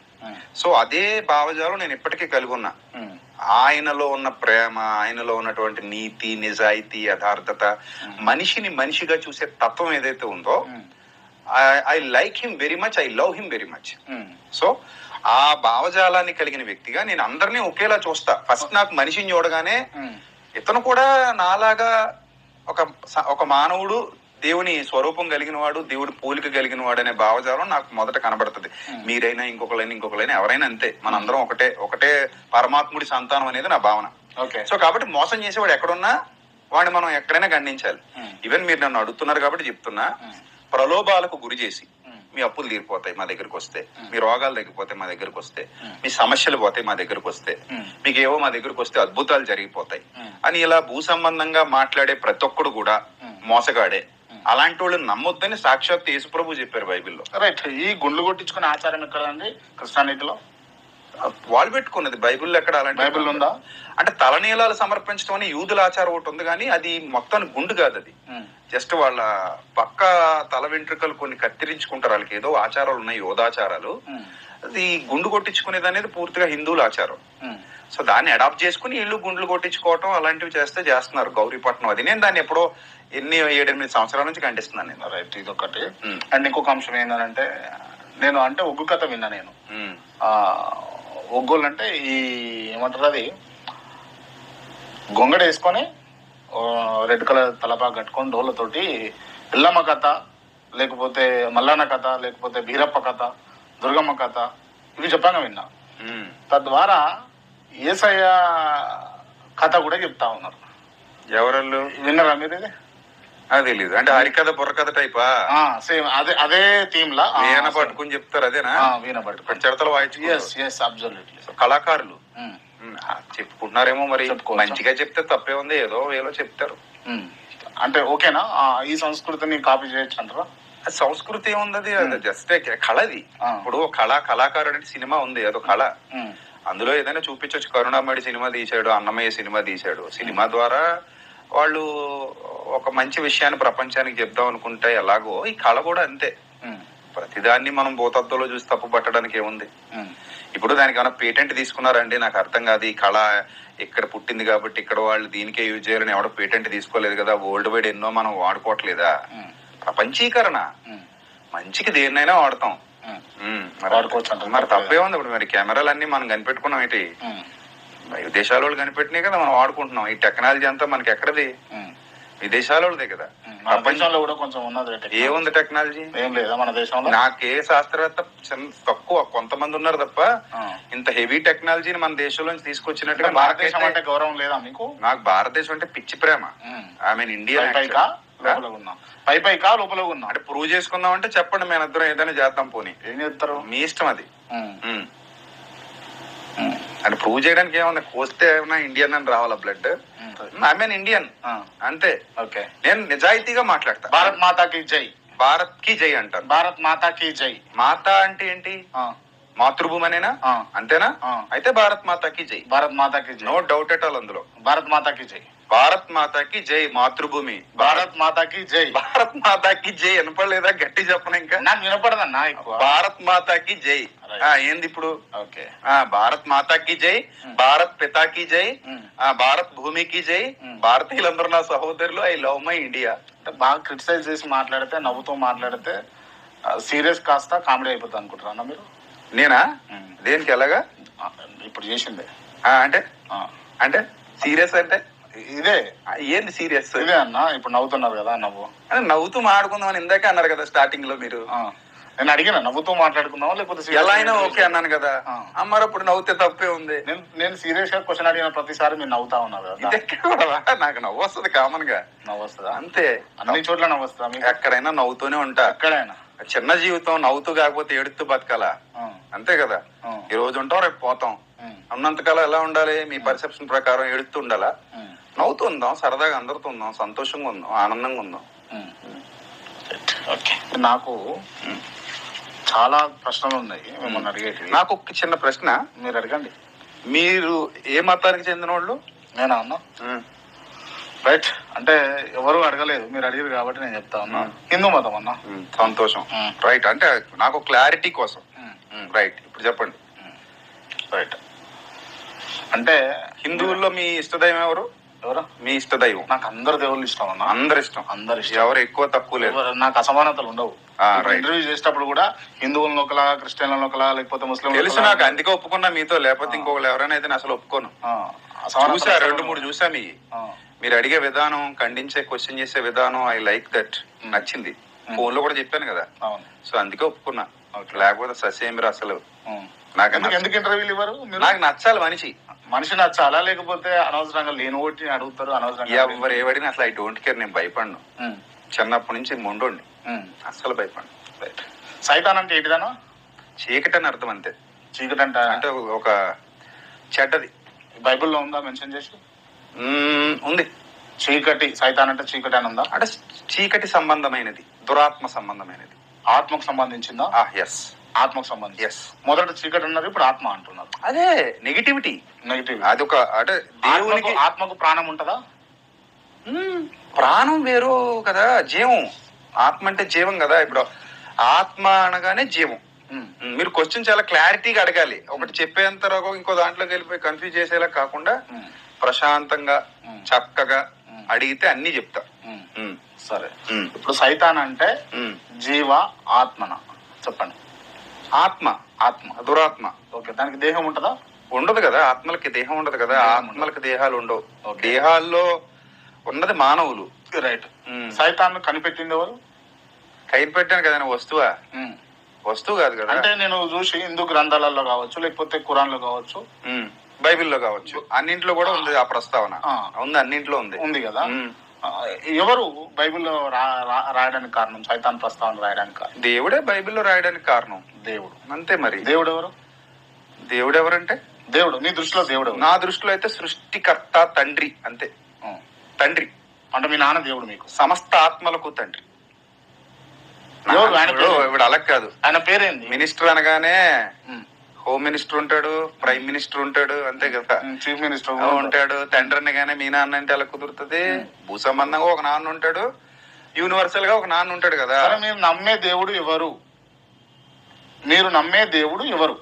సో అదే భావజాలం నేను ఇప్పటికీ కలిగి ఉన్నా. ఆయనలో ఉన్న ప్రేమ, ఆయనలో ఉన్నటువంటి నీతి, నిజాయితీ, యథార్థత, మనిషిని మనిషిగా చూసే తత్వం ఏదైతే ఉందో, I like him very much, I love him very much. So ఆ భావజాలాన్ని కలిగిన వ్యక్తిగా నేను అందరినీ ఒకేలా చూస్తా. ఫస్ట్ నాకు మనిషిని చూడగానే ఇతను కూడా నాలాగా ఒక మానవుడు, దేవుని స్వరూపం కలిగిన వాడు, దేవుడి పోలిక కలిగిన వాడు అనే భావజాలం నాకు మొదట కనబడుతుంది. మీరైనా ఇంకొకరైనా ఎవరైనా అంతే, మనందరం ఒకటే పరమాత్ముడి సంతానం అనేది నా భావన. సో కాబట్టి మోసం చేసేవాడు ఎక్కడున్నా వాడిని మనం ఎక్కడైనా ఖండించాలి. ఈవెన్ మీరు నన్ను అడుగుతున్నారు కాబట్టి చెప్తున్నా, ప్రలోభాలకు గురి చేసి మీ అప్పులు తీరిపోతాయి మా దగ్గరకు వస్తే, మీ రోగాలు తగ్గిపోతాయి మా దగ్గరకు వస్తే, మీ సమస్యలు పోతాయి మా దగ్గరకు వస్తే, మీకు ఏవో మా దగ్గరకు వస్తే అద్భుతాలు జరిగిపోతాయి అని ఇలా భూ సంబంధంగా మాట్లాడే ప్రతి ఒక్కడు కూడా మోసగాడే. అలాంటి వాళ్ళు నమ్మొద్దని సాక్షాత్ యేసుప్రభు చెప్పారు బైబిల్లో. రైట్. ఈ గుండ్లు కొట్టించుకునే ఆచారం ఎక్కడండి క్రిస్టియానిటీలో? వాళ్ళు పెట్టుకున్నది బైబిల్లో ఎక్కడ? అలాంటి బైబిల్ ఉందా? అంటే తలనీలాలు సమర్పించడం అని యూదుల ఆచారం ఒకటి ఉంది, కానీ అది మొత్తానికి గుండు కాదు. అది జస్ట్ వాళ్ళ పక్క తల వెంట్రుకలు కొన్ని కత్తిరించుకుంటారు. వాళ్ళకి ఏదో ఆచారాలు ఉన్నాయి, యోధాచారాలు. అది గుండు కొట్టించుకునేది అనేది పూర్తిగా హిందువుల ఆచారం. సో దాన్ని అడాప్ట్ చేసుకుని ఇల్లు గుండ్లు కొట్టించుకోవటం అలాంటివి చేస్తున్నారు. గౌరీపట్నం అది. నేను దాన్ని ఎప్పుడో 7-8 సంవత్సరాల నుంచి ఖండిస్తున్నాను నేను. రైట్. ఇది ఒకటి. అండ్ ఇంకొక అంశం ఏంటంటే, నేను ఒగ్గు కథ విన్నా నేను. ఒగ్గోళ్ళు అంటే ఈ ఏమంటారు, అది గొంగడ వేసుకొని రెడ్ కలర్ తలపా కట్టుకొని డోళ్ళతోటి ఎల్లమ్మ కథ, లేకపోతే మల్లన్న కథ, లేకపోతే బీరప్ప కథ, దుర్గమ్మ కథ ఇవి చెప్పంగా విన్నా. తద్వారా యేసయ్య కథ కూడా చెప్తా ఉన్నారు. ఎవరళ్ళు విన్నారా మీరు ఇది? అది తెలీదు. అంటే హరికథ బుర్రకథ టైపా? సేమ్ అదే థీమ్ లా వీణ పట్టుకుని చెప్తారు. అదేనా? వీణ పట్టుకుని చిడతలు వాయించు కళాకారులు చెప్పుకుంటున్నారేమో మరి. మంచిగా చెప్తే తప్పే ఉంది, ఏదో ఏదో చెప్తారు. అంటే ఓకేనా ఈ సంస్కృతిని కాపీ చేయొచ్చు అంటారా? సంస్కృతి ఏముంది, అది జస్ట్ కళది. ఇప్పుడు కళాకారుడు అంటే సినిమా ఉంది, అదో కళ. అందులో ఏదైనా చూపించవచ్చు. కరుణామణి సినిమా తీశాడు, అన్నమయ్య సినిమా తీశాడు. సినిమా ద్వారా వాళ్ళు ఒక మంచి విషయాన్ని ప్రపంచానికి చెప్దాం అనుకుంటే ఎలాగో ఈ కళ కూడా అంతే. ప్రతిదాన్ని మనం భూతత్వంలో చూసి తప్పు పట్టడానికి ఏముంది? ఇప్పుడు దానికి ఏమైనా పేటెంట్ తీసుకున్నారండి? నాకు అర్థం కాదు. ఈ కళ ఇక్కడ పుట్టింది కాబట్టి ఇక్కడ వాళ్ళు దీనికే యూజ్ చేయాలని ఎవడో పేటెంట్ తీసుకోలేదు కదా. వరల్డ్ వైడ్ ఎన్నో మనం వాడుకోవట్లేదా? ప్రపంచీకరణ మంచికి దేన్నైనా వాడతాం. మరి తప్పే ఉంది. ఇప్పుడు మరి కెమెరాలన్నీ మనం కనిపెట్టుకున్నాం ఏంటి? విదేశాల వాళ్ళు కనిపెట్టినాయి కదా, మనం వాడుకుంటున్నాం. ఈ టెక్నాలజీ అంతా మనకి ఎక్కడది? విదేశాల వాళ్ళదే కదా. ప్రపంచంలో కూడా కొంచెం ఉన్నది. ఏముంది టెక్నాలజీ? ఏం లేదా మన దేశంలో? నాకే శాస్త్రవేత్త తక్కువ, కొంతమంది ఉన్నారు తప్ప ఇంత హెవీ టెక్నాలజీని మన దేశంలోంచి తీసుకొచ్చినట్టుగా. భారతదేశం అంటే గౌరవం లేదా మీకు? నాకు భారతదేశం అంటే పిచ్చి ప్రేమ. I mean India. పైకా లోపల ఉన్నా అంటే ప్రూవ్ చేసుకుందాం అంటే చెప్పండి, మేమిద్దరం ఏదైనా చేద్దాం. పోనీ ఏం చేస్తారు? మీ ఇష్టం అది. అంటే ప్రూవ్ చేయడానికి ఏమన్నా కోస్తే ఏమన్నా ఇండియన్ అని రావాలా బ్లడ్? ఐ మీన్ ఇండియన్ అంతే. ఓకే, నేను నిజాయితీగా మాట్లాడతా. భారత్ మాతాకి జై. భారత్ కి జై అంటారు. భారత్ మాతాకి జై. మాతా అంటే ఏంటి? మాతృభూమి అనేనా? అంతేనా? అయితే భారత్ మాతాకి జై. భారత్ మాతాకి జై, నో డౌట్ ఎట్ ఆల్ అందులో. భారత్ మాతాకి జై. భారత్ మాతాకి జై. మాతృభూమి భారత్ మాతాకి జై. భారత్ మాతాకి జై వినపడలేదా? గట్టి చెప్పను. ఇంకా నాకు వినపడదన్నా ఎక్కువ. భారత్ మాతాకి జై ఏంది ఇప్పుడు? ఓకే, భారత్ మాతాకి జై, భారత్ పితాకి జై, భారత్ భూమికి జై. భారతీయులందరూ నా సహోదరులు. I love my India. బాగా క్రిటిసైజ్ చేసి మాట్లాడితే, నవ్వుతూ మాట్లాడితే సీరియస్ కాస్త కామెడీ అయిపోతుంది అనుకుంటారా అన్న మీరు? నేనా? దేనికి? ఎలాగా? ఇప్పుడు చేసిందే అంటే అంటే సీరియస్ అంటే ఇదే. ఏంది సీరియస్? ఇదే అన్న. ఇప్పుడు నవ్వుతున్నారు కదా, నవ్వుతూ మాట్లాడుకుందాం అని ఇందాకే అన్నారు కదా స్టార్టింగ్ లో మీరు. నేను అడిగిన నవ్వుతూ మాట్లాడుకుందామా లేకపోతే ఎలా అయినా ఓకే అన్నాను కదా. మరి అప్పుడు నవ్వుతే తప్పే ఉంది. నేను సీరియస్ గా క్వశ్చన్ అడిగిన ప్రతిసారి మీరు నవ్వుతా ఉన్నారు కదా. నాకు నవ్వు వస్తుంది, కామన్ గా నవ్వు వస్తుందా? అంతే. అన్ని చోట్ల నవ్వు వస్తుందా? ఎక్కడైనా నవ్వుతూనే ఉంటా. ఎక్కడైనా చిన్న జీవితం, నవ్వుతూ కాకపోతే ఏడుతూ బతకాలా? అంతే కదా. ఈ రోజు ఉంటాం, రేపు పోతాం. ఉన్నంతకాలం ఎలా ఉండాలి? మీ పర్సెప్షన్ ప్రకారం ఏడుతూ ఉండాలా? నవ్వుతూ ఉందాం, సరదాగా అందరితో ఉందాం, సంతోషంగా ఉందాం, ఆనందంగా ఉందాం. నాకు చాలా ప్రశ్నలు ఉన్నాయి మిమ్మల్ని అడిగేటి. నాకు ఒక చిన్న ప్రశ్న. మీరు అడగండి. మీరు ఏ మతానికి చెందిన వాళ్ళు? నేనా అన్నా? రైట్, అంటే ఎవరు అడగలేదు, మీరు అడిగారు కాబట్టి నేను చెప్తా ఉన్నా. హిందూ మతం అన్నా. సంతోషం. రైట్, అంటే నాకు క్లారిటీ కోసం. రైట్, ఇప్పుడు చెప్పండి. రైట్, అంటే హిందువుల్లో మీ ఇష్టదైవం ఎవరు? ఎవరు మీ ఇష్టదైవం? నాకు అందరు దేవుళ్ళు ఇష్టం అన్న. అందరు ఇష్టం. ఎవరు ఎక్కువ తక్కువ లేదు. నాకు అసమానతలు ఉండవు. ఇంటర్వ్యూ చేసేటప్పుడు కూడా హిందువులను ఒకలా, క్రిస్టియన్లను ఒకలా, లేకపోతే ముస్లిం తెలుసు నాకు. అందుకే ఒప్పుకున్నా మీతో. లేకపోతే ఇంకొకరు ఎవరైనా అయితే అసలు ఒప్పుకోను. చూసా, 2-3 చూసా. మీరు అడిగే విధానం, ఖండించే, క్వశ్చన్ చేసే విధానం, ఐ లైక్ దట్. నచ్చింది. ఫోన్ లో కూడా చెప్పాను కదా. సో అందుకే ఒప్పుకున్నా. లేకపోతే ససేమిరా అసలు. నాకు ఎందుకు ఇంటర్వ్యూలు ఇవ్వరు? నాకు నచ్చాలి మనిషి నచ్చాలా, లేకపోతే అనవసరంగా లేని ఓటి అడుగుతారు? అనవసరంగా ఎవరు ఏవడినా అసలు ఐ డోంట్ కేర్. నేను భయపడను. చిన్నప్పటి నుంచి మొండోండి, అస్సలు భయపడను. సైతాన్ అంటే ఏంటిదన్నా? చీకటి అని అర్థం. అంతే. చీకటి అంటే ఒక చెడ్డది. బైబిల్లో ఉందా మెన్షన్ చేసి? ఉంది. చీకటి, సైతాన్ అంటే చీకటి అని ఉందా? అంటే చీకటి సంబంధమైనది, దురాత్మ సంబంధమైనది. ఆత్మకు సంబంధించిందా? ఎస్, ఆత్మకు సంబంధించి. ఎస్, మొదట చీకటి అన్నారు, ఇప్పుడు ఆత్మ అంటున్నారు. అదే నెగిటివిటీ. అది ఒక అంటే దేవునికి. ఆత్మకు ప్రాణం ఉంటదా? ప్రాణం వేరు కదా, జీవం. ఆత్మ అంటే జీవం కదా. ఇప్పుడు ఆత్మ అనగానే జీవం. మీరు క్వశ్చన్ చాలా క్లారిటీగా అడగాలి. ఒకటి చెప్పేంత ఇంకో దాంట్లోకి వెళ్ళిపోయి కన్ఫ్యూజ్ చేసేలా కాకుండా ప్రశాంతంగా చక్కగా అడిగితే అన్ని చెప్తా. సరే, ఇప్పుడు సైతాన్ అంటే జీవ ఆత్మన చెప్పండి. ఆత్మ, ఆత్మ దురాత్మ. ఓకే, దానికి దేహం ఉంటదా? ఉండదు కదా. ఆత్మలకి దేహం ఉండదు కదా. ఆత్మలకి దేహాలు ఉండవు. దేహాల్లో ఉన్నది మానవులు. రైట్. సైతాన్ కనిపెట్టింది ఎవరు? కనిపెట్టాను కదా. వస్తువా? వస్తువు కాదు కదా. అంటే నేను చూసి హిందూ గ్రంథాలలో కావచ్చు, లేకపోతే ఖురాన్లో కావచ్చు, బైబిల్లో కావచ్చు, అన్నింట్లో కూడా ఉంది ఆ ప్రస్తావన. ఉంది, అన్నింట్లో ఉంది కదా. ఎవరు బైబిల్లో రాయడానికి కారణం, సైతాన్ ప్రస్తావన రాయడానికి కారణం? దేవుడే బైబిల్లో రాయడానికి కారణం. దేవుడు అంతే. మరి దేవుడు ఎవరు? దేవుడు ఎవరంటే దేవుడు నీ దృష్టిలో దేవుడు? నా దృష్టిలో అయితే సృష్టికర్త, తండ్రి. అంతే. తండ్రి అంటే మీ నాన్న దేవుడు, మీకు సమస్త ఆత్మలకు తండ్రి. ఇప్పుడు అలా కాదు. ఆయన పేరేంది? మినిస్టర్ అనగానే హోమ్ మినిస్టర్ ఉంటాడు, ప్రైమ్ మినిస్టర్ ఉంటాడు, అంతే కదా. చీఫ్ మినిస్టర్ ఉంటాడు. తండ్రి అనగానే మీ నాన్న అంటే ఎలా కుదురుతుంది? భూ సంబంధంగా ఒక నాన్న ఉంటాడు, యూనివర్సల్ గా ఒక నాన్న ఉంటాడు కదా. మీరు నమ్మే దేవుడు ఎవరు? మీరు నమ్మే దేవుడు ఎవరు?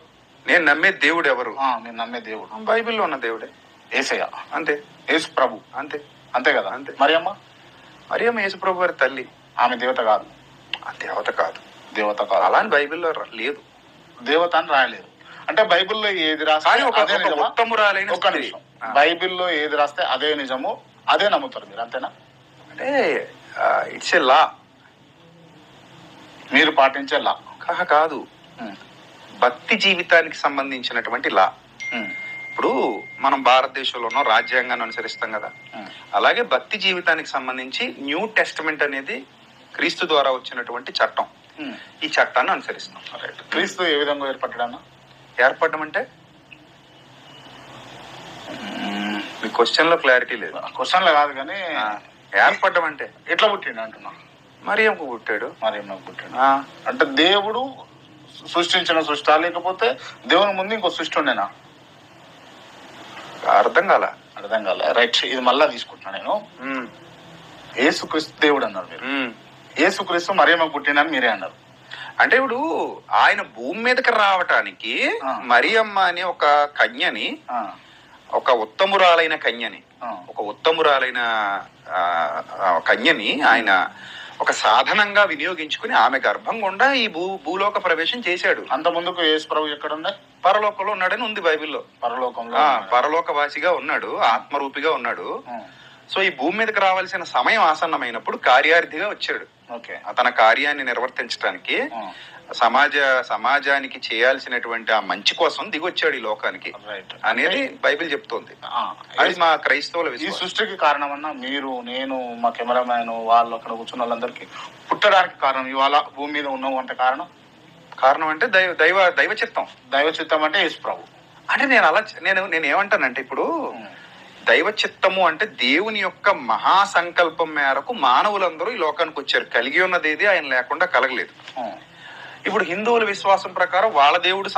నేను నమ్మే దేవుడు ఎవరు? నేను నమ్మే దేవుడు బైబిల్లో ఉన్న దేవుడే, యేసయ్య. అంతే. యేసు ప్రభు. అంతే. అంతే కదా. అంతే. మరియమ్మ యేసు ప్రభు వారి తల్లి. ఆమె దేవత కాదు. దేవత కాదు. దేవత కాదు. అలా అని బైబిల్లో లేదు. దేవత అని రాయలేదు. అంటే బైబిల్లో ఏది రాస్తే ఉత్తమురాలైన ఒక్క నిమిషం, బైబిల్లో ఏది రాస్తే అదే నిజము, అదే నమ్ముతారు మీరు, అంతేనా? అంటే ఇట్స్ ఏ లా, మీరు పాటించే లా కాదు. భక్తి జీవితానికి సంబంధించినటువంటి లా. ఇప్పుడు మనం భారతదేశంలోనో రాజ్యాంగాన్ని అనుసరిస్తాం కదా, అలాగే భక్తి జీవితానికి సంబంధించి న్యూ టెస్టమెంట్ అనేది క్రీస్తు ద్వారా వచ్చినటువంటి చట్టం. ఈ చట్టాన్ని అనుసరిస్తాం. క్రీస్తు ఏ విధంగా ఏర్పడ్డా? ఏర్పడడం అంటే మీ క్వశ్చన్ లో క్లారిటీ లేదు. క్వశ్చన్ లో కాదు కానీ ఏర్పడడం అంటే ఎట్లా పుట్టిండు అంటున్నా. మరియమ్మకు పుట్టాడు. మరియమ్మకు పుట్టాడు అంటే దేవుడు సృష్టించిన సృష్టి, లేకపోతే దేవుని ముందు ఇంకో సృష్టి ఉండేనా? అర్థం కాల. రైట్. ఇది మళ్ళా తీసుకుంటున్నా నేను. యేసుక్రీస్తు దేవుడు అన్నారు మీరు. యేసుక్రీస్తు మరియమ్మకు పుట్టిండని మీరే అన్నారు. అంటే ఇప్పుడు ఆయన భూమి మీదకి రావటానికి మరియమ్మ అనే ఒక కన్యని, ఒక ఉత్తమురాలైన కన్యని, ఆయన ఒక సాధనంగా వినియోగించుకుని ఆమె గర్భం గుండా ఈ భూలోక ప్రవేశం చేశాడు. అంత ముందుకు యేసు ప్రభు ఎక్కడుండే? పరలోకంలో ఉన్నాడని ఉంది బైబిల్లో. పరలోకవాసిగా ఉన్నాడు, ఆత్మరూపిగా ఉన్నాడు. సో ఈ భూమి మీదకి రావాల్సిన సమయం ఆసన్నమైనప్పుడు కార్యార్థిగా వచ్చాడు. తన కార్యాన్ని నిర్వర్తించడానికి, సమాజానికి చేయాల్సినటువంటి ఆ మంచి కోసం దిగొచ్చాడు ఈ లోకానికి అనేది బైబిల్ చెప్తోంది. అది మా క్రైస్తవుల ఈ సృష్టికి కారణమన్నా మీరు, నేను, మా కెమెరామ్యాన్, వాళ్ళు అక్కడ కూర్చున్న వాళ్ళందరికీ పుట్టడానికి కారణం ఇవాళ భూమి మీద ఉన్నావు అంటే కారణం అంటే దైవ చిత్తం. దైవ చిత్తం అంటే యేసు ప్రభు. అంటే నేను ఏమంటానంటే, ఇప్పుడు దైవ చిత్తము అంటే దేవుని యొక్క మహాసంకల్పం మేరకు మానవులందరూ ఈ లోకానికి వచ్చారు. కలిగి ఉన్నది ఏది ఆయన లేకుండా కలగలేదు. ఇప్పుడు హిందువుల విశ్వాసం ప్రకారం వాళ్ళ దేవుడు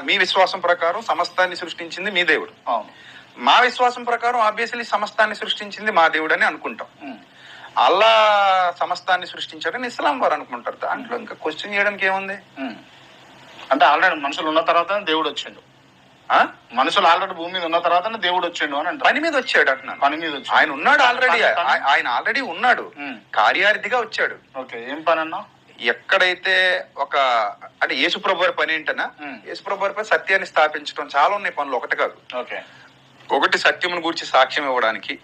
మీ విశ్వాసం ప్రకారం సమస్తాన్ని సృష్టించింది మీ దేవుడు. మా విశ్వాసం ప్రకారం ఆబ్వియస్లీ సమస్తాన్ని సృష్టించింది మా దేవుడు అని అనుకుంటాం. అల్లా సమస్తాన్ని సృష్టించాడని ఇస్లాం వారు అనుకుంటారు. దాంట్లో ఇంకా క్వశ్చన్ చేయడానికి ఏముంది? అంటే ఆల్రెడీ మనుషులు ఉన్న తర్వాత దేవుడు వచ్చిండు. మనుషులు ఆల్రెడీ భూమి మీద ఉన్న తర్వాత దేవుడు వచ్చిండు అని అంటే పని మీద వచ్చాడు అంటున్నాను. పని మీద వచ్చాడు. ఆయన ఉన్నాడు ఆల్రెడీ. ఆయన ఆల్రెడీ ఉన్నాడు, కార్యార్థిగా వచ్చాడు. ఓకే, ఏం పని అన్నా? ఎక్కడైతే అంటే యేసుప్రభు వారి పని ఏంటన్నా, యేసుప్రభు వారి పని సత్యాన్ని స్థాపించడం. చాలా ఉన్నాయి పనులు, ఒకటి కాదు. ఒకటి సత్యమును గురించి సాక్ష్యం ఇవ్వడానికి,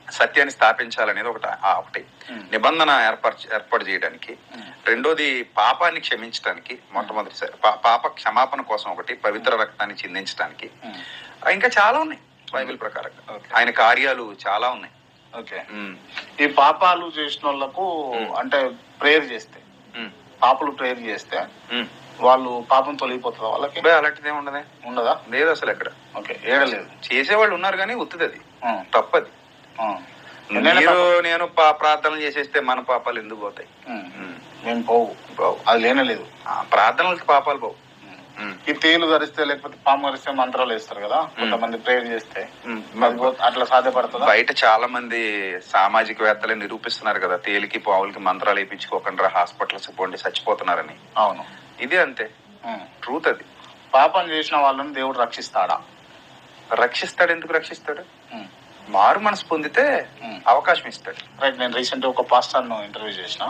సత్యాన్ని స్థాపించాలనేది ఒకటి నిబంధన ఏర్పాటు చేయడానికి. రెండోది పాపాన్ని క్షమించడానికి, మొట్టమొదటిసారి పాప క్షమాపణ కోసం ఒకటి, పవిత్ర రక్తాన్ని చిందించడానికి. ఇంకా చాలా ఉన్నాయి బైబిల్ ప్రకారంగా. ఆయన కార్యాలు చాలా ఉన్నాయి. ఓకే, ఈ పాపాలు చేసిన వాళ్ళకు అంటే ప్రేయర్ చేస్తే, పాపలు ప్రేయర్ చేస్తే వాళ్ళు పాపం తొలగిపోతుందా వాళ్ళకి? అలాంటిది ఏమి ఉండదా? లేదు అసలు ఎక్కడ. ఓకే, ఏడలేదు. చేసేవాళ్ళు ఉన్నారు కానీ ఉత్తుది, అది తప్పది. నేను ప్రార్థనలు చేసేస్తే మన పాపాలు ఎందుకు పోతాయి? మేము పోవు, అది లేనలేదు. ప్రార్థనలకి పాపాలు పోవు. ఈ తేలు ధరిస్తే లేకపోతే పాము ధరిస్తే మంత్రాలు వేస్తారు కదా కొంతమంది, ప్రేయర్ చేస్తే అట్లా సాధ్యపడుతుంది. బయట చాలా మంది సామాజికవేత్తలే నిరూపిస్తున్నారు కదా, తేలికి పావులకి మంత్రాలు వేయించుకోకుండా హాస్పిటల్స్ పోండి చచ్చిపోతున్నారని. అవును, ఇది అంతే, ట్రూత్ అది. పాపం చేసిన వాళ్ళని దేవుడు రక్షిస్తాడా? రక్షిస్తాడు. ఎందుకు రక్షిస్తాడు? మారు మనసు పొందితే అవకాశం ఇస్తాడు. రైట్. నేను రీసెంట్ ఒక పాస్టర్ ను ఇంటర్వ్యూ చేసిన,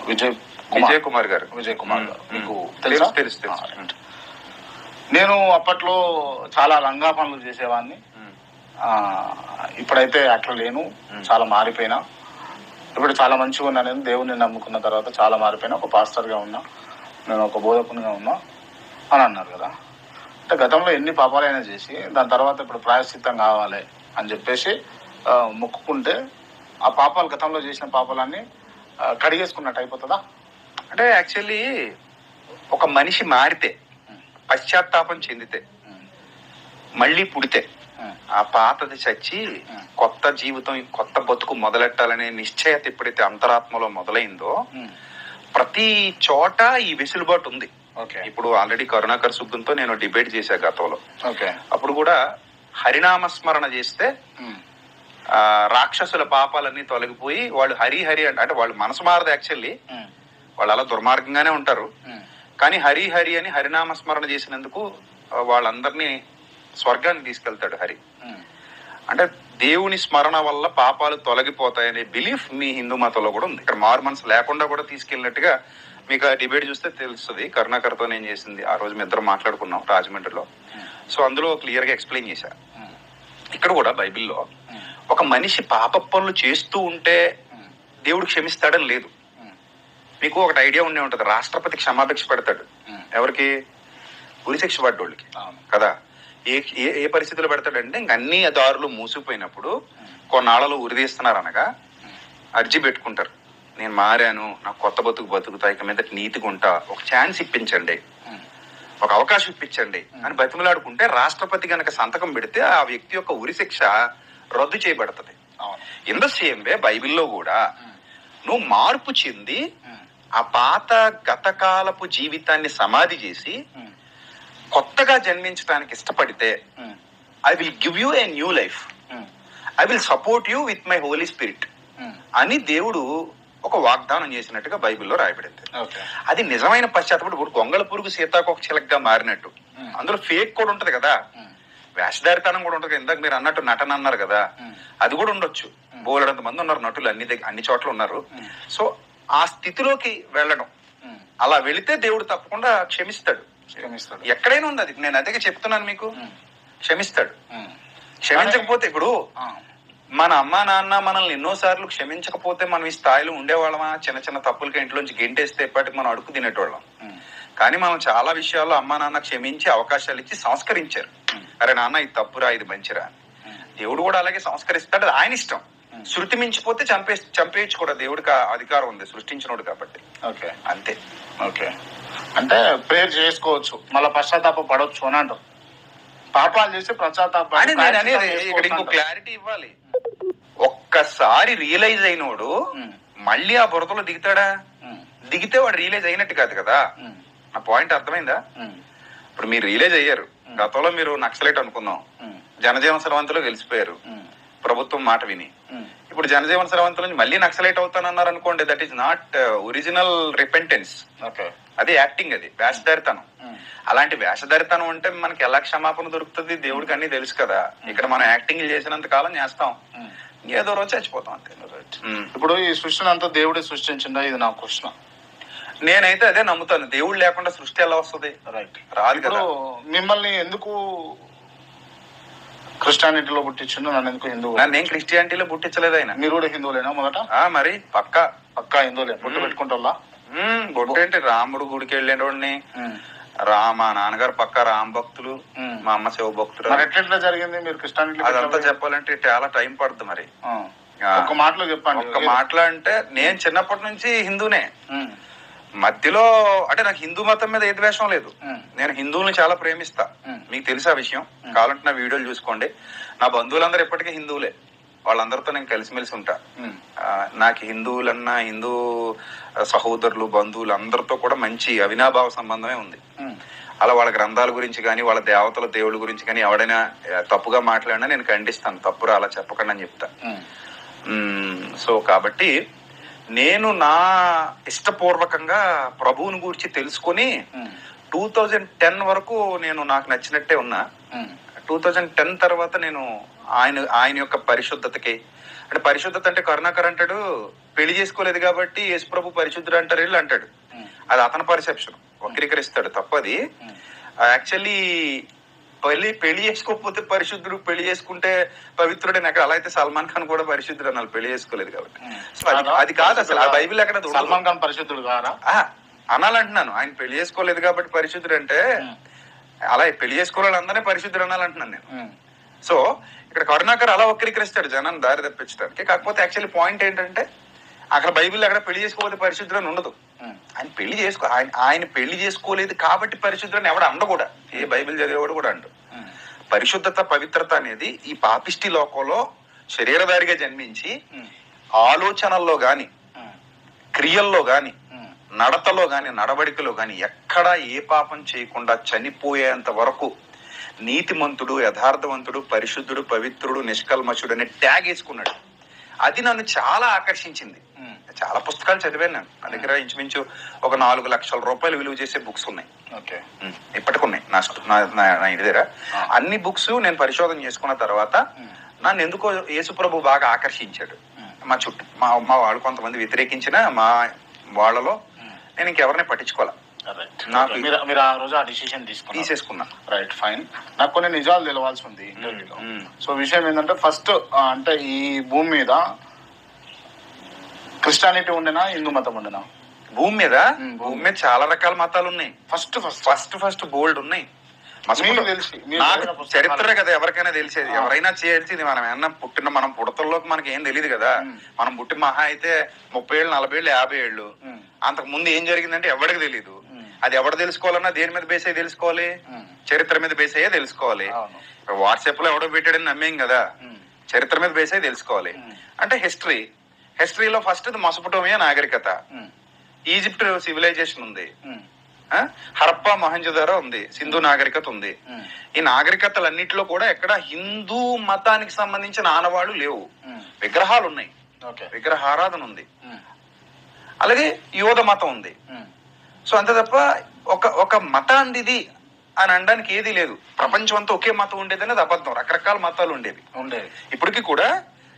విజయ్ కుమార్ గారు. మీకు తెలుసు. నేను అప్పట్లో చాలా లంగా పనులు చేసేవాడిని. ఇప్పుడైతే అట్లా లేను, చాలా మారిపోయినా. ఇప్పుడు చాలా మంచిగా ఉన్నా. నేను దేవుని నమ్ముకున్న తర్వాత చాలా మారిపోయినా, ఒక పాస్టర్ గా ఉన్నా. నేను ఒక బోధకునిగా ఉన్నా అని అన్నారు కదా. అంటే గతంలో ఎన్ని పాపాలైనా చేసి దాని తర్వాత ఇప్పుడు ప్రాయశ్చిత్తం కావాలి అని చెప్పేసి మొక్కుకుంటే ఆ పాపాలు, గతంలో చేసిన పాపాలన్నీ కడిగేసుకున్నట్టు అయిపోతుందా? అంటే యాక్చువల్లీ ఒక మనిషి మారితే, పశ్చాత్తాపం చెందితే, మళ్ళీ పుడితే ఆ పాతది చచ్చి కొత్త జీవితం, కొత్త బతుకు మొదలెట్టాలనే నిశ్చయత ఎప్పుడైతే అంతరాత్మలో మొదలైందో ప్రతి చోట ఈ వెసులుబాటు ఉంది. ఇప్పుడు ఆల్రెడీ కరుణాకర్ సుబ్బుతో నేను డిబేట్ చేశా గతంలో. అప్పుడు కూడా హరినామస్మరణ చేస్తే రాక్షసుల పాపాలన్నీ తొలగిపోయి వాళ్ళు హరి హరి అంటే వాళ్ళు మనసు మారదు. యాక్చువల్లీ వాళ్ళు అలా దుర్మార్గంగానే ఉంటారు, కానీ హరి హరి అని హరినామస్మరణ చేసినందుకు వాళ్ళందరినీ స్వర్గాన్ని తీసుకెళ్తాడు హరి. అంటే దేవుని స్మరణ వల్ల పాపాలు తొలగిపోతాయనే బిలీఫ్ మీ హిందూ మతంలో కూడా ఉంది. ఇక్కడ మారు మనసు లేకుండా కూడా తీసుకెళ్ళినట్టుగా మీకు ఆ డిబేట్ చూస్తే తెలుస్తుంది. కరుణాకర్తో నేను చేసింది ఆ రోజు, మీ ఇద్దరు మాట్లాడుకున్నాం రాజమండ్రిలో. సో అందులో క్లియర్ గా ఎక్స్ప్లెయిన్ చేశా. ఇక్కడ కూడా బైబిల్లో ఒక మనిషి పాప పనులు చేస్తూ ఉంటే దేవుడు క్షమిస్తాడని లేదు. మీకు ఒకటి ఐడియా ఉండే ఉంటది, రాష్ట్రపతి క్షమాభిక్ష పెడతాడు ఎవరికి? ఉరిశిక్ష పడ్డోళ్ళకి కదా. ఏ పరిస్థితుల్లో పెడతాడంటే ఇంక అన్ని దారులు మూసిపోయినప్పుడు కొన్నాళ్ళలో ఉరిదీస్తున్నారు అనగా అర్జీ పెట్టుకుంటారు, నేను మారాను, నాకు కొత్త బతుకుతా, ఇక మీద నీతిగా ఉంటా, ఒక ఛాన్స్ ఇప్పించండి, ఒక అవకాశం ఇప్పించండి అని బతిమలాడుకుంటే రాష్ట్రపతి గనక సంతకం పెడితే ఆ వ్యక్తి యొక్క ఉరిశిక్ష రద్దు చేయబడుతుంది. ఇన్ ద సేమ్ వే బైబిల్లో కూడా నువ్వు మార్పు చెంది ఆ పాత గతకాలపు జీవితాన్ని సమాధి చేసి కొత్తగా జన్మించడానికి ఇష్టపడితే I will give you a new life, I will support you with my Holi spirit అని దేవుడు ఒక వాగ్దానం చేసినట్టుగా బైబిల్లో రాయబడింది. అది నిజమైన పశ్చాత్తాపం. ఇప్పుడు గొంగళ పురుగు సీతాకోక చిలకగా మారినట్టు అందులో ఫేక్ కూడా ఉంటది కదా, వేషధారితనం కూడా ఉంటది. ఇందాక మీరు అన్నట్టు నటన అన్నారు కదా, అది కూడా ఉండొచ్చు. బోలెడంత మంది ఉన్నారు నటులు, అన్ని చోట్ల ఉన్నారు. సో ఆ స్థితిలోకి వెళ్ళడం, అలా వెళితే దేవుడు తప్పకుండా క్షమిస్తాడు. ఎక్కడైనా ఉంది అది, నేను అదే చెప్తున్నాను మీకు, క్షమిస్తాడు. క్షమించకపోతే ఇప్పుడు మన అమ్మా నాన్న మనల్ని ఎన్నోసార్లు క్షమించకపోతే మనం ఈ స్థాయిలో ఉండేవాళ్ళమా? చిన్న చిన్న తప్పులకి ఇంట్లోంచి గెంటేస్తే ఎప్పటికి మనం అడుగు తినేటోళ్ళం. కానీ మనం చాలా విషయాల్లో అమ్మా నాన్న క్షమించి అవకాశాలు ఇచ్చి సంస్కరించారు. అరే నాన్న ఇది తప్పురా, ఇది మంచిరా. దేవుడు కూడా అలాగే సంస్కరిస్తాడు, అది ఆయన ఇష్టం. శృతి మించిపోతే చంపేయచ్చు కూడా, దేవుడికి అధికారం ఉంది సృష్టించినోడు కాబట్టి. అంతే. అంటే ప్రేయర్ చేసుకోవచ్చు, మళ్ళీ పశ్చాత్తాప పడవచ్చు అని అంటారు. పాపాలు చేసి పశ్చాత్తాపం. ఇక్కడ ఇంకో క్లారిటీ ఇవ్వాలి. ఒక్కసారి రియలైజ్ అయినోడు మళ్ళీ ఆ బురదలో దిగుతాడా? దిగితే వాడు రియలైజ్ అయినట్టు కాదు కదా. నా పాయింట్ అర్థమైందా? ఇప్పుడు మీరు రియలైజ్ అయ్యారు, గతంలో మీరు నక్సలైట్ అనుకుందాం, జనజీవన స్రవంతిలో గెలిచిపోయారు ప్రభుత్వం మాట విని. ఇప్పుడు జనజీవన స్రవంతి నుంచి మళ్ళీ నక్సలైట్ అవుతానన్నారు అనుకోండి, that is not original repentance. అది యాక్టింగ్, అది వేషధారితనం. అలాంటి వేషధారితనం అంటే మనకి ఎలా క్షమాపణ దొరుకుతుంది? దేవుడికి అన్ని తెలుసు కదా. ఇక్కడ మనం యాక్టింగ్ చేసినంత కాలం చేస్తాం, ఏదో రోజు చచ్చిపోతాం అంతే. ఇప్పుడు ఈ సృష్టిని అంతా దేవుడే సృష్టించిందా? ఇది నా క్వశ్చన్. నేనైతే అదే నమ్ముతాను. దేవుడు లేకుండా సృష్టి ఎలా వస్తుంది? రాదు కదా. మిమ్మల్ని ఎందుకు క్రిస్టియానిటీలో పుట్టించిండు, నన్ను ఎందుకు హిందూ? నేను క్రిస్టియానిటీలో పుట్టించలేదు. ఆయన మీరు కూడా హిందువులేనా మొదట? మరి పక్కా హిందువులే. బొట్టు పెట్టుకుంటా? బొట్టు ఏంటి, రాముడు గుడికి వెళ్ళేటోడిని. మా నాన్నగారు పక్కా రామ్ భక్తులు, మా అమ్మ శివ భక్తులు. ఎట్లా జరిగింది మీరు క్రిస్టియానిటీ? అదంతా చెప్పాలంటే చాలా టైం పడుతుంది. మరి ఒక మాటలో చెప్పండి. ఒక మాటలో అంటే నేను చిన్నప్పటి నుంచి హిందూనే. మధ్యలో అంటే నాకు హిందూ మతం మీద ఏ ద్వేషం లేదు. నేను హిందువుల్ని చాలా ప్రేమిస్తా, మీకు తెలుసా విషయం. కావాలంటే నా వీడియోలు చూసుకోండి. నా బంధువులందరూ ఎప్పటికీ హిందువులే, వాళ్ళందరితో నేను కలిసిమెలిసి ఉంటా. నాకు హిందువులన్నా, హిందూ సహోదరులు బంధువులు అందరితో కూడా మంచి అవినాభావ సంబంధమే ఉంది. అలా వాళ్ళ గ్రంథాల గురించి కానీ, వాళ్ళ దేవతల దేవుళ్ళ గురించి కానీ ఎవడైనా తప్పుగా మాట్లాడినా నేను ఖండిస్తాను. తప్పురా, అలా చెప్పకండి అని చెప్తా. సో కాబట్టి నేను నా ఇష్టపూర్వకంగా ప్రభువుని గురించి తెలుసుకుని 2010 వరకు నేను నాకు నచ్చినట్టే ఉన్నా. 2010 తర్వాత నేను ఆయన యొక్క పరిశుద్ధతకి, అంటే పరిశుద్ధత అంటే కరుణాకర్ అంటాడు పెళ్లి చేసుకోలేదు కాబట్టి యేసు ప్రభు పరిశుద్ధుడు అంటారు వీళ్ళు అంటాడు. అది అతని పర్సెప్షన్, వక్రీకరిస్తాడు, తప్పది. యాక్చువల్లీ పెళ్లి చేసుకోకపోతే పరిశుద్ధుడు, పెళ్లి చేసుకుంటే పవిత్రుడే. నాకు అలా అయితే సల్మాన్ ఖాన్ కూడా పరిశుద్ధుడు అన్నారు, పెళ్లి చేసుకోలేదు కాబట్టి. సో అది కాదు అసలు. ఆ బైబిల్ ఎక్కడ సల్మాన్ ఖాన్ పరిశుద్ధుడు కాదా? అనాలంటున్నాను. ఆయన పెళ్లి చేసుకోలేదు కాబట్టి పరిశుద్ధుడు అంటే అలా పెళ్లి చేసుకోవాలి అందరినీ పరిశుద్ధుడు అనాలంటున్నాను నేను. సో ఇక్కడ కరుణాకర్ అలా వక్రీకరిస్తాడు జనాన్ని దారి తప్పించడానికి. కాకపోతే యాక్చువల్లీ పాయింట్ ఏంటంటే అక్కడ బైబిల్ అక్కడ పెళ్లి చేసుకోకపోతే పరిశుద్ధుడు అని ఉండదు. ఆయన పెళ్లి చేసుకోలేదు కాబట్టి పరిశుద్ధుడు అని ఎవడ అండ కూడా, ఏ బైబిల్ చదివేవాడు కూడా అండు. పరిశుద్ధత పవిత్రత అనేది ఈ పాపిష్టి లోకంలో శరీరధారిగా జన్మించి ఆలోచనల్లో గాని, క్రియల్లో గాని, నడతలో గాని, నడవడికలో గాని ఎక్కడా ఏ పాపం చేయకుండా చనిపోయేంత వరకు నీతిమంతుడు, యథార్థవంతుడు, పరిశుద్ధుడు, పవిత్రుడు, నిష్కల్మషుడు అనే ట్యాగ్ వేసుకున్నాడు. అది నన్ను చాలా ఆకర్షించింది. చాలా పుస్తకాలు చదివాను నేను. నా దగ్గర ఇంచుమించు ఒక 4 లక్షల రూపాయలు విలువ చేసే బుక్స్ ఉన్నాయి. ఇప్పటికున్నాయి నా ఇంటి దగ్గర. అన్ని బుక్స్ నేను పరిశోధన చేసుకున్న తర్వాత నన్ను ఎందుకో యేసుప్రభు బాగా ఆకర్షించాడు. మా చుట్టూ మా వాళ్ళు కొంతమంది వ్యతిరేకించిన మా వాళ్ళలో నేను ఇంకెవరిని పట్టించుకోవాలి. మీరు ఆ రోజు ఆ డిసిషన్ తీసేసుకున్నా. Right, fine. నాకు కొన్ని నిజాలు తెలవాల్సి ఉంది ఇంటర్వ్యూలో. సో విషయం ఏంటంటే ఫస్ట్ అంటే ఈ భూమి మీద క్రిస్టియానిటీ ఉండేనా, హిందూ మతం ఉండేనా? భూమి మీద చాలా రకాల మతాలు ఉన్నాయి. ఫస్ట్ బోల్డ్ ఉన్నాయి. నాకు చరిత్ర కదా ఎవరికైనా తెలిసేది, ఎవరైనా చేయాల్సింది. మనం పుడతల్లోకి మనకి ఏం తెలియదు కదా. మనం పుట్టి మహా అయితే 30 ఏళ్ళు, 40 ఏళ్ళు, 50 ఏళ్ళు. అంతకు ముందు ఏం జరిగిందంటే ఎవరికి తెలియదు. అది ఎవరు తెలుసుకోవాలన్నా దేని మీద బేస్ అయ్యి తెలుసుకోవాలి? చరిత్ర మీద బేస్ అయ్యే తెలుసుకోవాలి. వాట్సాప్ లో ఎవడో పెట్టాడని నమ్మేం కదా, చరిత్ర మీద బేస్ అయ్యి తెలుసుకోవాలి. అంటే హిస్టరీలో ఫస్ట్ మెసొపొటేమియా నాగరికత, ఈజిప్ట్ సివిలైజేషన్ ఉంది, హరప్పా మొహంజోదారో ఉంది, సింధు నాగరికత ఉంది. ఈ నాగరికతలన్నింటిలో కూడా ఎక్కడ హిందూ మతానికి సంబంధించిన ఆనవాళ్లు లేవు. విగ్రహాలు ఉన్నాయి, విగ్రహారాధన ఉంది, అలాగే యోధ మతం ఉంది. సో అంతే తప్ప ఒక మతాంది ఇది అని అనడానికి ఏది లేదు. ప్రపంచం అంతా ఒకే మతం ఉండేది అనేది అబద్ధం. రకరకాల మతాలు ఉండేవి. ఇప్పటికీ కూడా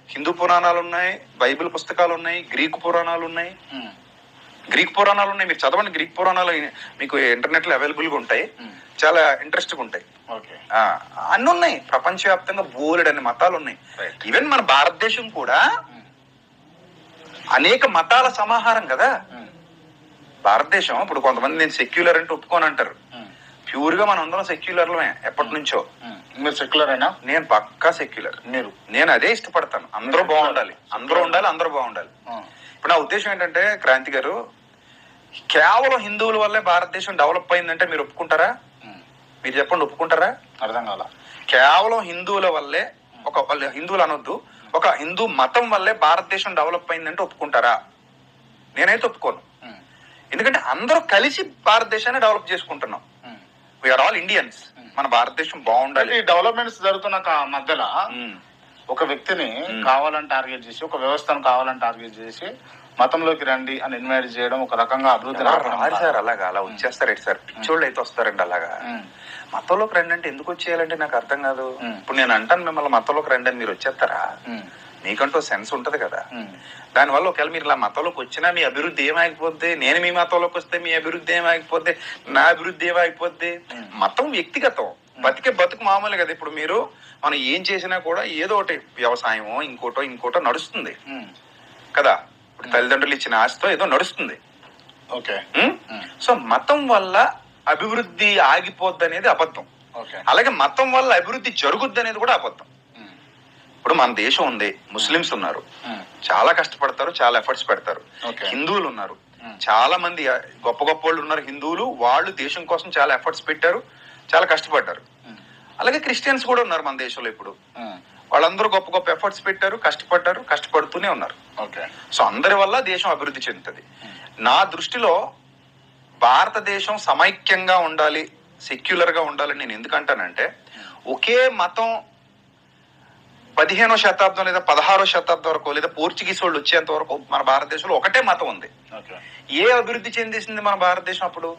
హిందూ పురాణాలు ఉన్నాయి, బైబిల్ పుస్తకాలు ఉన్నాయి, గ్రీకు పురాణాలు ఉన్నాయి. మీరు చదవండి. గ్రీక్ పురాణాలు మీకు ఇంటర్నెట్ లో అవైలబుల్ గా ఉంటాయి. చాలా ఇంట్రెస్ట్ గా ఉంటాయి. అన్ని ఉన్నాయి. ప్రపంచవ్యాప్తంగా బోలెడన్ని మతాలు ఉన్నాయి. ఈవెన్ మన భారతదేశం కూడా అనేక మతాల సమాహారం కదా. భారతదేశం ఇప్పుడు కొంతమంది నేను సెక్యులర్ అంటే ఒప్పుకొని అంటారు. ప్యూర్ గా మనం అందరం సెక్యులర్లమే ఎప్పటి నుంచో. మీరు సెక్యులర్ అయినా? నేను పక్కా సెక్యులర్. నేను అదే ఇష్టపడతాను. అందరూ బాగుండాలి, అందరూ ఉండాలి, అందరూ బాగుండాలి. ఇప్పుడు నా ఉద్దేశం ఏంటంటే క్రాంతి గారు, కేవలం హిందువుల వల్లే భారతదేశం డెవలప్ అయిందంటే మీరు ఒప్పుకుంటారా? మీరు చెప్పండి, ఒప్పుకుంటారా? అర్థం కాల. కేవలం హిందువుల వల్లే, హిందువులు అనొద్దు, ఒక హిందూ మతం వల్లే భారతదేశం డెవలప్ అయిందంటే ఒప్పుకుంటారా? నేనైతే ఒప్పుకోను. ఎందుకంటే అందరూ కలిసి భారతదేశాన్ని డెవలప్ చేసుకుంటున్నాం. We are all Indians. మన భారతదేశం బాగుండాలి. డెవలప్మెంట్స్ జరుగుతున్న మధ్యలో ఒక వ్యక్తిని కావాలని టార్గెట్ చేసి, ఒక వ్యవస్థను కావాలని టార్గెట్ చేసి మతంలోకి రండి అని ఇన్వైట్ చేయడం ఒక రకంగా అభివృద్ధి సార్. అలాగా అలా వచ్చేస్తారు సార్, పిచ్చోళ్ళు అయితే వస్తారండి. అలాగా మతంలోకి రండి అంటే ఎందుకు వచ్చేయాలంటే నాకు అర్థం కాదు. ఇప్పుడు నేను అంటాను మిమ్మల్ని మతంలోకి రండి అని, మీరు వచ్చేస్తారా? మీకంటూ సెన్స్ ఉంటది కదా. దానివల్ల ఒకవేళ మీరు ఇలా మతంలోకి వచ్చినా మీ అభివృద్ధి ఏమైపోద్ది? నేను మీ మతంలోకి వస్తే మీ అభివృద్ధి ఏమైపోద్ది? నా అభివృద్ధి ఏమైపోద్ది? మతం వ్యక్తిగతం, బతుకు మామూలు కదా. ఇప్పుడు మనం ఏం చేసినా కూడా ఏదో ఒకటి వ్యవసాయమో ఇంకోటో నడుస్తుంది కదా. ఇప్పుడు తల్లిదండ్రులు ఇచ్చిన ఆశతో ఏదో నడుస్తుంది. సో మతం వల్ల అభివృద్ధి ఆగిపోద్ది అనేది అబద్ధం. అలాగే మతం వల్ల అభివృద్ధి జరుగుద్ది అనేది కూడా అబద్ధం. ఇప్పుడు మన దేశం ఉంది, ముస్లిమ్స్ ఉన్నారు, చాలా కష్టపడతారు, చాలా ఎఫర్ట్స్ పెడతారు. హిందువులు ఉన్నారు, చాలా మంది గొప్ప వాళ్ళు ఉన్నారు హిందువులు. వాళ్ళు దేశం కోసం చాలా ఎఫర్ట్స్ పెట్టారు, చాలా కష్టపడ్డారు. అలాగే క్రిస్టియన్స్ కూడా ఉన్నారు మన దేశంలో. ఇప్పుడు వాళ్ళందరూ గొప్ప ఎఫర్ట్స్ పెట్టారు, కష్టపడ్డారు, కష్టపడుతూనే ఉన్నారు. సో అందరి వల్ల దేశం అభివృద్ధి చెందుతుంది. నా దృష్టిలో భారతదేశం సమైక్యంగా ఉండాలి, సెక్యులర్ గా ఉండాలని నేను ఎందుకంటానంటే, ఒకే మతం 15వ శతాబ్దం లేదా 16వ శతాబ్దం వరకు, లేదా పోర్చుగీస్ వాళ్ళు వచ్చేంత వరకు మన భారతదేశంలో ఒకటే మతం ఉంది. ఏ అభివృద్ధి చెందేసింది మన భారతదేశం? అప్పుడు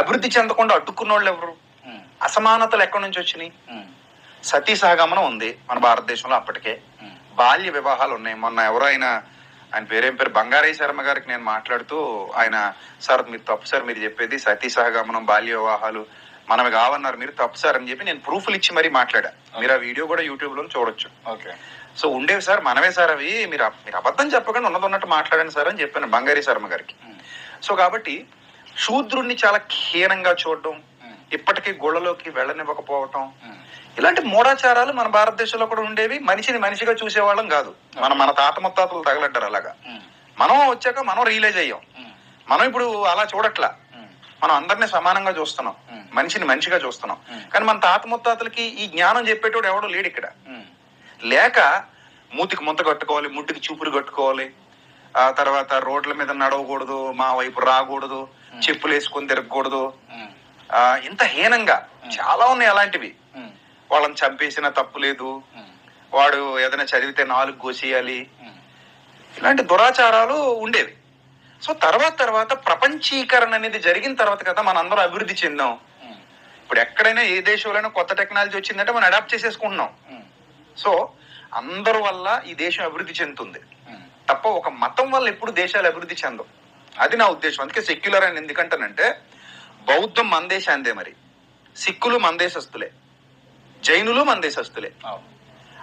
అభివృద్ధి చెందకుండా అడ్డుకున్న వాళ్ళు ఎవరు? అసమానతలు ఎక్కడి నుంచి వచ్చినాయి? సతీ సహగమనం ఉంది మన భారతదేశంలో అప్పటికే. బాల్య వివాహాలు ఉన్నాయి. మొన్న ఎవరో ఆయన పేరేం పేరు బంగారయ్య శర్మ గారికి నేను మాట్లాడుతూ, ఆయన సార్ మీరు తప్పు సార్ మీరు చెప్పేది, సతీ సహగమనం బాల్య వివాహాలు మనవి కావన్నారు, మీరు తప్పు సార్ అని చెప్పి నేను ప్రూఫ్లు ఇచ్చి మరీ మాట్లాడా. మీరు ఆ వీడియో కూడా యూట్యూబ్ లో చూడొచ్చు. సో ఉండేవి సార్, మనవే సార్ అవి, మీరు అబద్ధం చెప్పకుండా ఉన్నట్టు మాట్లాడండి సార్ అని చెప్పాను బంగారీ శర్మ గారికి. సో కాబట్టి శూద్రుణ్ణి చాలా హీనంగా చూడడం, ఇప్పటికీ గుళ్ళలోకి వెళ్ళనివ్వకపోవటం, ఇలాంటి మూఢాచారాలు మన భారతదేశంలో కూడా ఉండేవి. మనిషిని మనిషిగా చూసేవాళ్ళం కాదు. మన తాత ముత్తాతలు తగలడ్డారు అలాగా. మనం వచ్చాక మనం రియలైజ్ అయ్యాం. మనం ఇప్పుడు అలా చూడట్లా, మనం అందరినీ సమానంగా చూస్తున్నాం, మనిషిని మనిషిగా చూస్తున్నాం. కానీ మన తాత ముత్తాతలకి ఈ జ్ఞానం చెప్పేటోడు ఎవడో లేడు ఇక్కడ. లేక మూతికి ముంత కట్టుకోవాలి, ముట్టుకి చూపులు కట్టుకోవాలి, ఆ తర్వాత రోడ్ల మీద నడవకూడదు, మా వైపు రాకూడదు, చెప్పులు వేసుకొని తిరగకూడదు, ఇంత హీనంగా చాలా ఉన్నాయి అలాంటివి. వాళ్ళని చంపేసినా తప్పు లేదు, వాడు ఏదైనా చదివితే 4 కోసేయాలి, ఇలాంటి దురాచారాలు ఉండేవి. సో తర్వాత ప్రపంచీకరణ అనేది జరిగిన తర్వాత కదా మనం అందరం అభివృద్ధి చెందాం. ఇప్పుడు ఎక్కడైనా ఏ దేశంలోనైనా కొత్త టెక్నాలజీ వచ్చిందంటే మనం అడాప్ట్ చేసేసుకుంటున్నాం. సో అందరి వల్ల ఈ దేశం అభివృద్ధి చెందుతుంది తప్ప ఒక మతం వల్ల ఎప్పుడు దేశాలు అభివృద్ధి చెందవు. అది నా ఉద్దేశం. అందుకే సెక్యులర్ అని ఎందుకంటానంటే, బౌద్ధం మన దేశాందే, మరి సిక్కులు మన దేశస్తులే, జైనులు మన దేశస్తులే.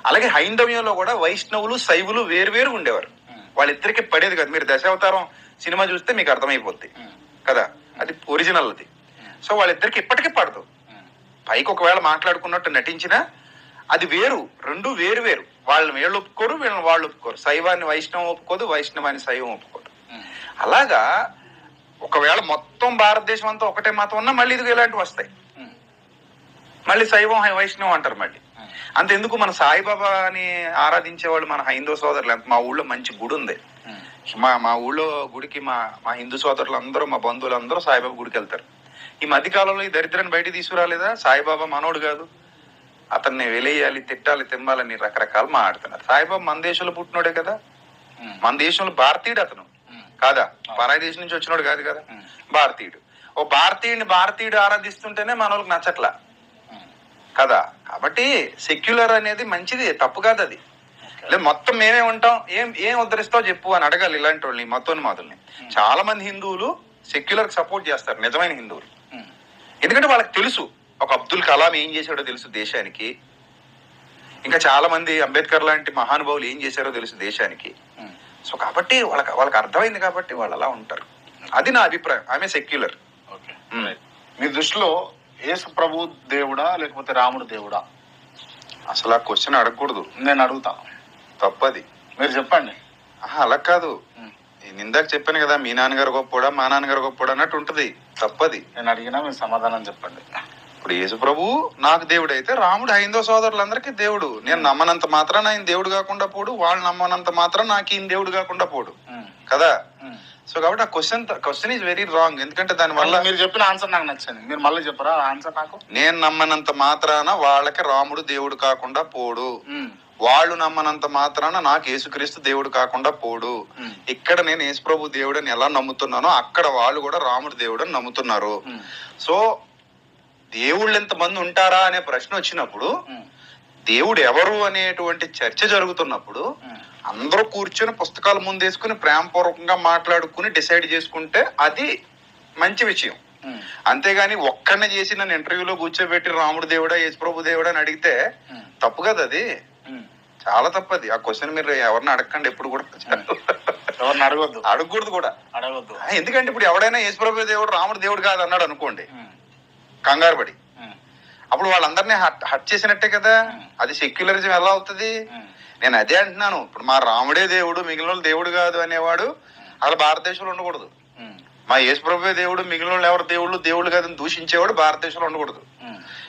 అలాగే హైందవ్యంలో కూడా వైష్ణవులు శైవులు వేరు ఉండేవారు. వాళ్ళిద్దరికి పడేది కదా. మీరు దశావతారం సినిమా చూస్తే మీకు అర్థమైపోద్ది కదా, అది ఒరిజినల్ అది. సో వాళ్ళిద్దరికి ఇప్పటికీ పడదు. పైకి ఒకవేళ మాట్లాడుకున్నట్టు నటించినా అది వేరు, రెండు వేరు. వాళ్ళని వీళ్ళు ఒప్పుకోరు, వీళ్ళని వాళ్ళు ఒప్పుకోరు. శైవాన్ని వైష్ణవం ఒప్పుకోదు, వైష్ణవాన్ని శైవం ఒప్పుకోరు. అలాగా ఒకవేళ మొత్తం భారతదేశం అంతా ఒకటే మతం ఉన్నా మళ్ళీ ఇది ఇలాంటివి వస్తాయి. మళ్ళీ శైవం వైష్ణవం అంటారు. మళ్ళీ అంతెందుకు, మన సాయిబాబాని ఆరాధించే వాళ్ళు మన హైందవ సోదరులు. మా ఊళ్ళో మంచి గుడి ఉంది. మా ఊళ్ళో గుడికి మా హిందూ సోదరులు అందరూ, మా బంధువులు అందరూ సాయిబాబా గుడికి వెళ్తారు. ఈ మధ్యకాలంలో ఈ దరిద్రాన్ని బయట తీసుకురాలేదా? సాయిబాబా మనోడు కాదు, అతన్ని వెలేయాలి, తిట్టాలి, తిమ్మాలని రకరకాలు మాట్లాడుతున్నారు. సాయిబాబా మన దేశంలో పుట్టినోడే కదా, మన దేశంలో భారతీయుడు అతను కాదా, పరాయి దేశం నుంచి వచ్చినోడు కాదు కదా, భారతీయుడు. ఓ భారతీయుడు ఆరాధిస్తుంటేనే మన వాళ్ళకి నచ్చట్లా కదా. కాబట్టి సెక్యులర్ అనేది మంచిది, తప్పు కాదు అది. లేదు మొత్తం మేమే ఉంటాం, ఏం ఉద్ధరిస్తావు చెప్పు అని అడగాలి ఇలాంటి వాళ్ళని, మతోన్మాదుల్ని. చాలా మంది హిందువులు సెక్యులర్ కి సపోర్ట్ చేస్తారు, నిజమైన హిందువులు. ఎందుకంటే వాళ్ళకి తెలుసు ఒక అబ్దుల్ కలాం ఏం చేశాడో తెలుసు దేశానికి, ఇంకా చాలా మంది అంబేద్కర్ లాంటి మహానుభావులు ఏం చేశారో తెలుసు దేశానికి. సో కాబట్టి వాళ్ళకి అర్థమైంది కాబట్టి వాళ్ళు అలా ఉంటారు. అది నా అభిప్రాయం. ఆమె సెక్యులర్. మీ దృష్టిలో యేసు ప్రభు దేవుడా లేకపోతే రాముడు దేవుడా? అసలు ఆ క్వశ్చన్ అడగకూడదు. నేను అడుగుతా, తప్పది. మీరు చెప్పండి. అలా కాదు, నేను ఇందాక చెప్పాను కదా, మీ నాన్నగారు గొప్పోడా మా నాన్నగారు గొప్పోడా అన్నట్టు ఉంటది. తప్పది. నేను అడిగినా మీరు సమాధానం చెప్పండి. ఇప్పుడు యేసు ప్రభు నాకు దేవుడు అయితే, రాముడు హైందవ సోదరులందరికీ దేవుడు. నేను నమ్మనంత మాత్రాన ఆయన దేవుడు కాకుండా పోడు, వాళ్ళు నమ్మనంత మాత్రం నాకు ఈయన దేవుడు కాకుండా పోడు కదా. సో కాబట్టి ఆ క్వశ్చన్ ఈజ్ వెరీ రాంగ్. ఎందుకంటే దాని వల్ల మీరు చెప్పిన ఆన్సర్ నాకు నచ్చింది. మీరు మళ్ళీ చెప్పరా ఆన్సర్ నాకు? నేను నమ్మనంత మాత్రాన వాళ్ళకి రాముడు దేవుడు కాకుండా పోడు, వాళ్ళు నమ్మనంత మాత్రాన నాకు యేసుక్రీస్తు దేవుడు కాకుండా పోడు. ఇక్కడ నేను యేసు ప్రభు దేవుడు అని ఎలా నమ్ముతున్నానో అక్కడ వాళ్ళు కూడా రాముడు దేవుడు అని నమ్ముతున్నారు. సో దేవుళ్ళు ఎంతమంది ఉంటారా అనే ప్రశ్న వచ్చినప్పుడు, దేవుడు ఎవరు అనేటువంటి చర్చ జరుగుతున్నప్పుడు అందరూ కూర్చొని పుస్తకాలు ముందేసుకుని ప్రేమపూర్వకంగా మాట్లాడుకుని డిసైడ్ చేసుకుంటే అది మంచి విషయం. అంతేగాని ఒక్కడిని చేసి నన్ను ఇంటర్వ్యూలో కూర్చోబెట్టి రాముడు దేవుడా యేసుప్రభు దేవుడా అని అడిగితే తప్పు కదా, అది చాలా తప్పది. ఆ క్వశ్చన్ మీరు ఎవరిని అడగండి, ఎప్పుడు కూడా ఎవరిని అడగకూడదు కూడా. ఎందుకంటే ఇప్పుడు ఎవడైనా యేసుప్రభు దేవుడు రాముడు దేవుడు కాదు అన్నాడు అనుకోండి, కంగారు పడి, అప్పుడు వాళ్ళందరినీ హట్ చేసినట్టే కదా. అది సెక్యులరిజం ఎలా అవుతుంది? నేను అదే అంటున్నాను. ఇప్పుడు మా రాముడే దేవుడు, మిగిలిన దేవుడు కాదు అనేవాడు అసలు భారతదేశంలో ఉండకూడదు. మా యేసుప్రభువే దేవుడు, మిగిలిన ఎవరు దేవుళ్ళు కాదని దూషించేవాడు భారతదేశంలో ఉండకూడదు.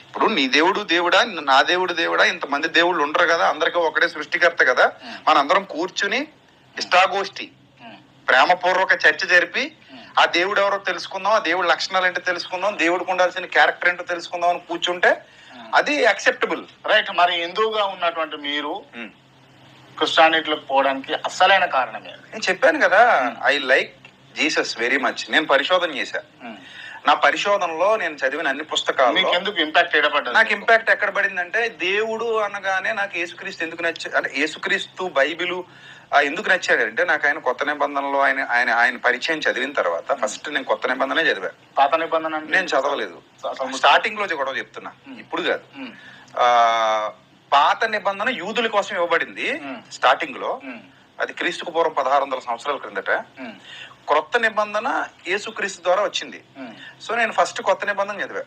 ఇప్పుడు నీ దేవుడు దేవుడా, నా దేవుడు దేవుడా, ఇంతమంది దేవుళ్ళు ఉండరు కదా, అందరికీ ఒకటే సృష్టికర్త కదా. మనందరం కూర్చుని ఇష్టాగోష్ఠి ప్రేమపూర్వక చర్చ జరిపి ఆ దేవుడు ఎవరో తెలుసుకుందాం, ఆ దేవుడి లక్షణాలు ఏంటో తెలుసుకుందాం, దేవుడికి ఉండాల్సిన క్యారెక్టర్ ఏంటో తెలుసుకుందాం అని కూర్చుంటే అది యాక్సెప్టబుల్, రైట్? మరి హిందువుగా ఉన్నటువంటి మీరు క్రిస్టియానిటీలోకి పోవడానికి అసలైన కారణం ఏంటి? నేను చెప్పాను కదా, I like Jesus very much. నేను పరిశోధన చేశా. నా పరిశోధనలో నేను చదివిన అన్ని పుస్తకాలు ఎందుకు ఇంపాక్ట్ ఎడపడ్డా? నాకు ఇంపాక్ట్ ఎక్కడ పడిందంటే, దేవుడు అనగానే నాకు యేసుక్రీస్తు ఎందుకు అంటే యేసుక్రీస్తు బైబిలు ఎందుకు నచ్చాడంటే, నాకు ఆయన కొత్త నిబంధనలో ఆయన పరిచయం చదివిన తర్వాత ఫస్ట్ నేను కొత్త నిబంధనే చదివాను. పాత నిబంధన నేను చదవలేదు. స్టార్టింగ్ లో కూడా చెప్తున్నా, ఇప్పుడు కాదు. పాత నిబంధన యూదుల కోసం ఇవ్వబడింది స్టార్టింగ్ లో. అది క్రీస్తుకు పూర్వం 1600 సంవత్సరాల క్రిందట. క్రొత్త నిబంధన యేసుక్రీస్తు ద్వారా వచ్చింది. సో నేను ఫస్ట్ కొత్త నిబంధన చదివా.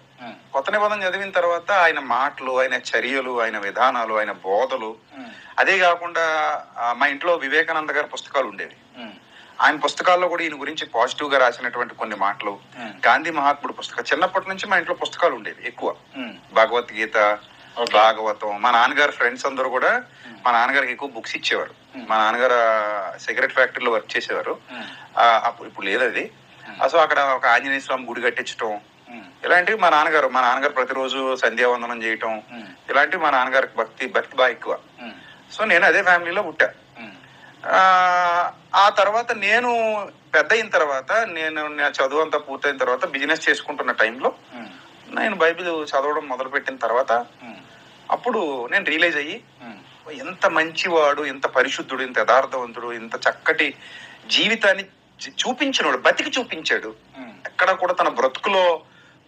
కొత్త నిబంధన చదివిన తర్వాత ఆయన మాటలు, ఆయన చర్యలు, ఆయన విధానాలు, ఆయన బోధలు, అదే కాకుండా మా ఇంట్లో వివేకానంద గారి పుస్తకాలు ఉండేవి. ఆయన పుస్తకాల్లో కూడా ఈయన గురించి పాజిటివ్ గా రాసినటువంటి కొన్ని మాటలు, గాంధీ మహాత్ముడు పుస్తకం, చిన్నప్పటి నుంచి మా ఇంట్లో పుస్తకాలు ఉండేవి ఎక్కువ. భగవద్గీత, భాగవతం. మా నాన్నగారు ఫ్రెండ్స్ అందరూ కూడా మా నాన్నగారికి ఎక్కువ బుక్స్ ఇచ్చేవారు. మా నాన్నగారు సిగరెట్ ఫ్యాక్టరీలో వర్క్ చేసేవారు. ఇప్పుడు లేదు అది. సో అక్కడ ఒక ఆంజనేయ స్వామి గుడి కట్టించడం, ఇలాంటివి మా నాన్నగారు ప్రతిరోజు సంధ్యావందనం చేయటం, ఇలాంటివి మా నాన్నగారికి భక్తి బాగా ఎక్కువ. సో నేను అదే ఫ్యామిలీలో పుట్టా. ఆ తర్వాత నేను పెద్ద అయిన తర్వాత, నా చదువు అంతా పూర్తయిన తర్వాత బిజినెస్ చేసుకుంటున్న టైంలో నేను బైబిల్ చదవడం మొదలు పెట్టిన తర్వాత అప్పుడు నేను రియలైజ్ అయ్యి, ఎంత మంచివాడు, ఎంత పరిశుద్ధుడు, ఎంత యథార్థవంతుడు, ఎంత చక్కటి జీవితాన్ని చూపించినవాడు, బతికి చూపించాడు. ఎక్కడ కూడా తన బ్రతుకులో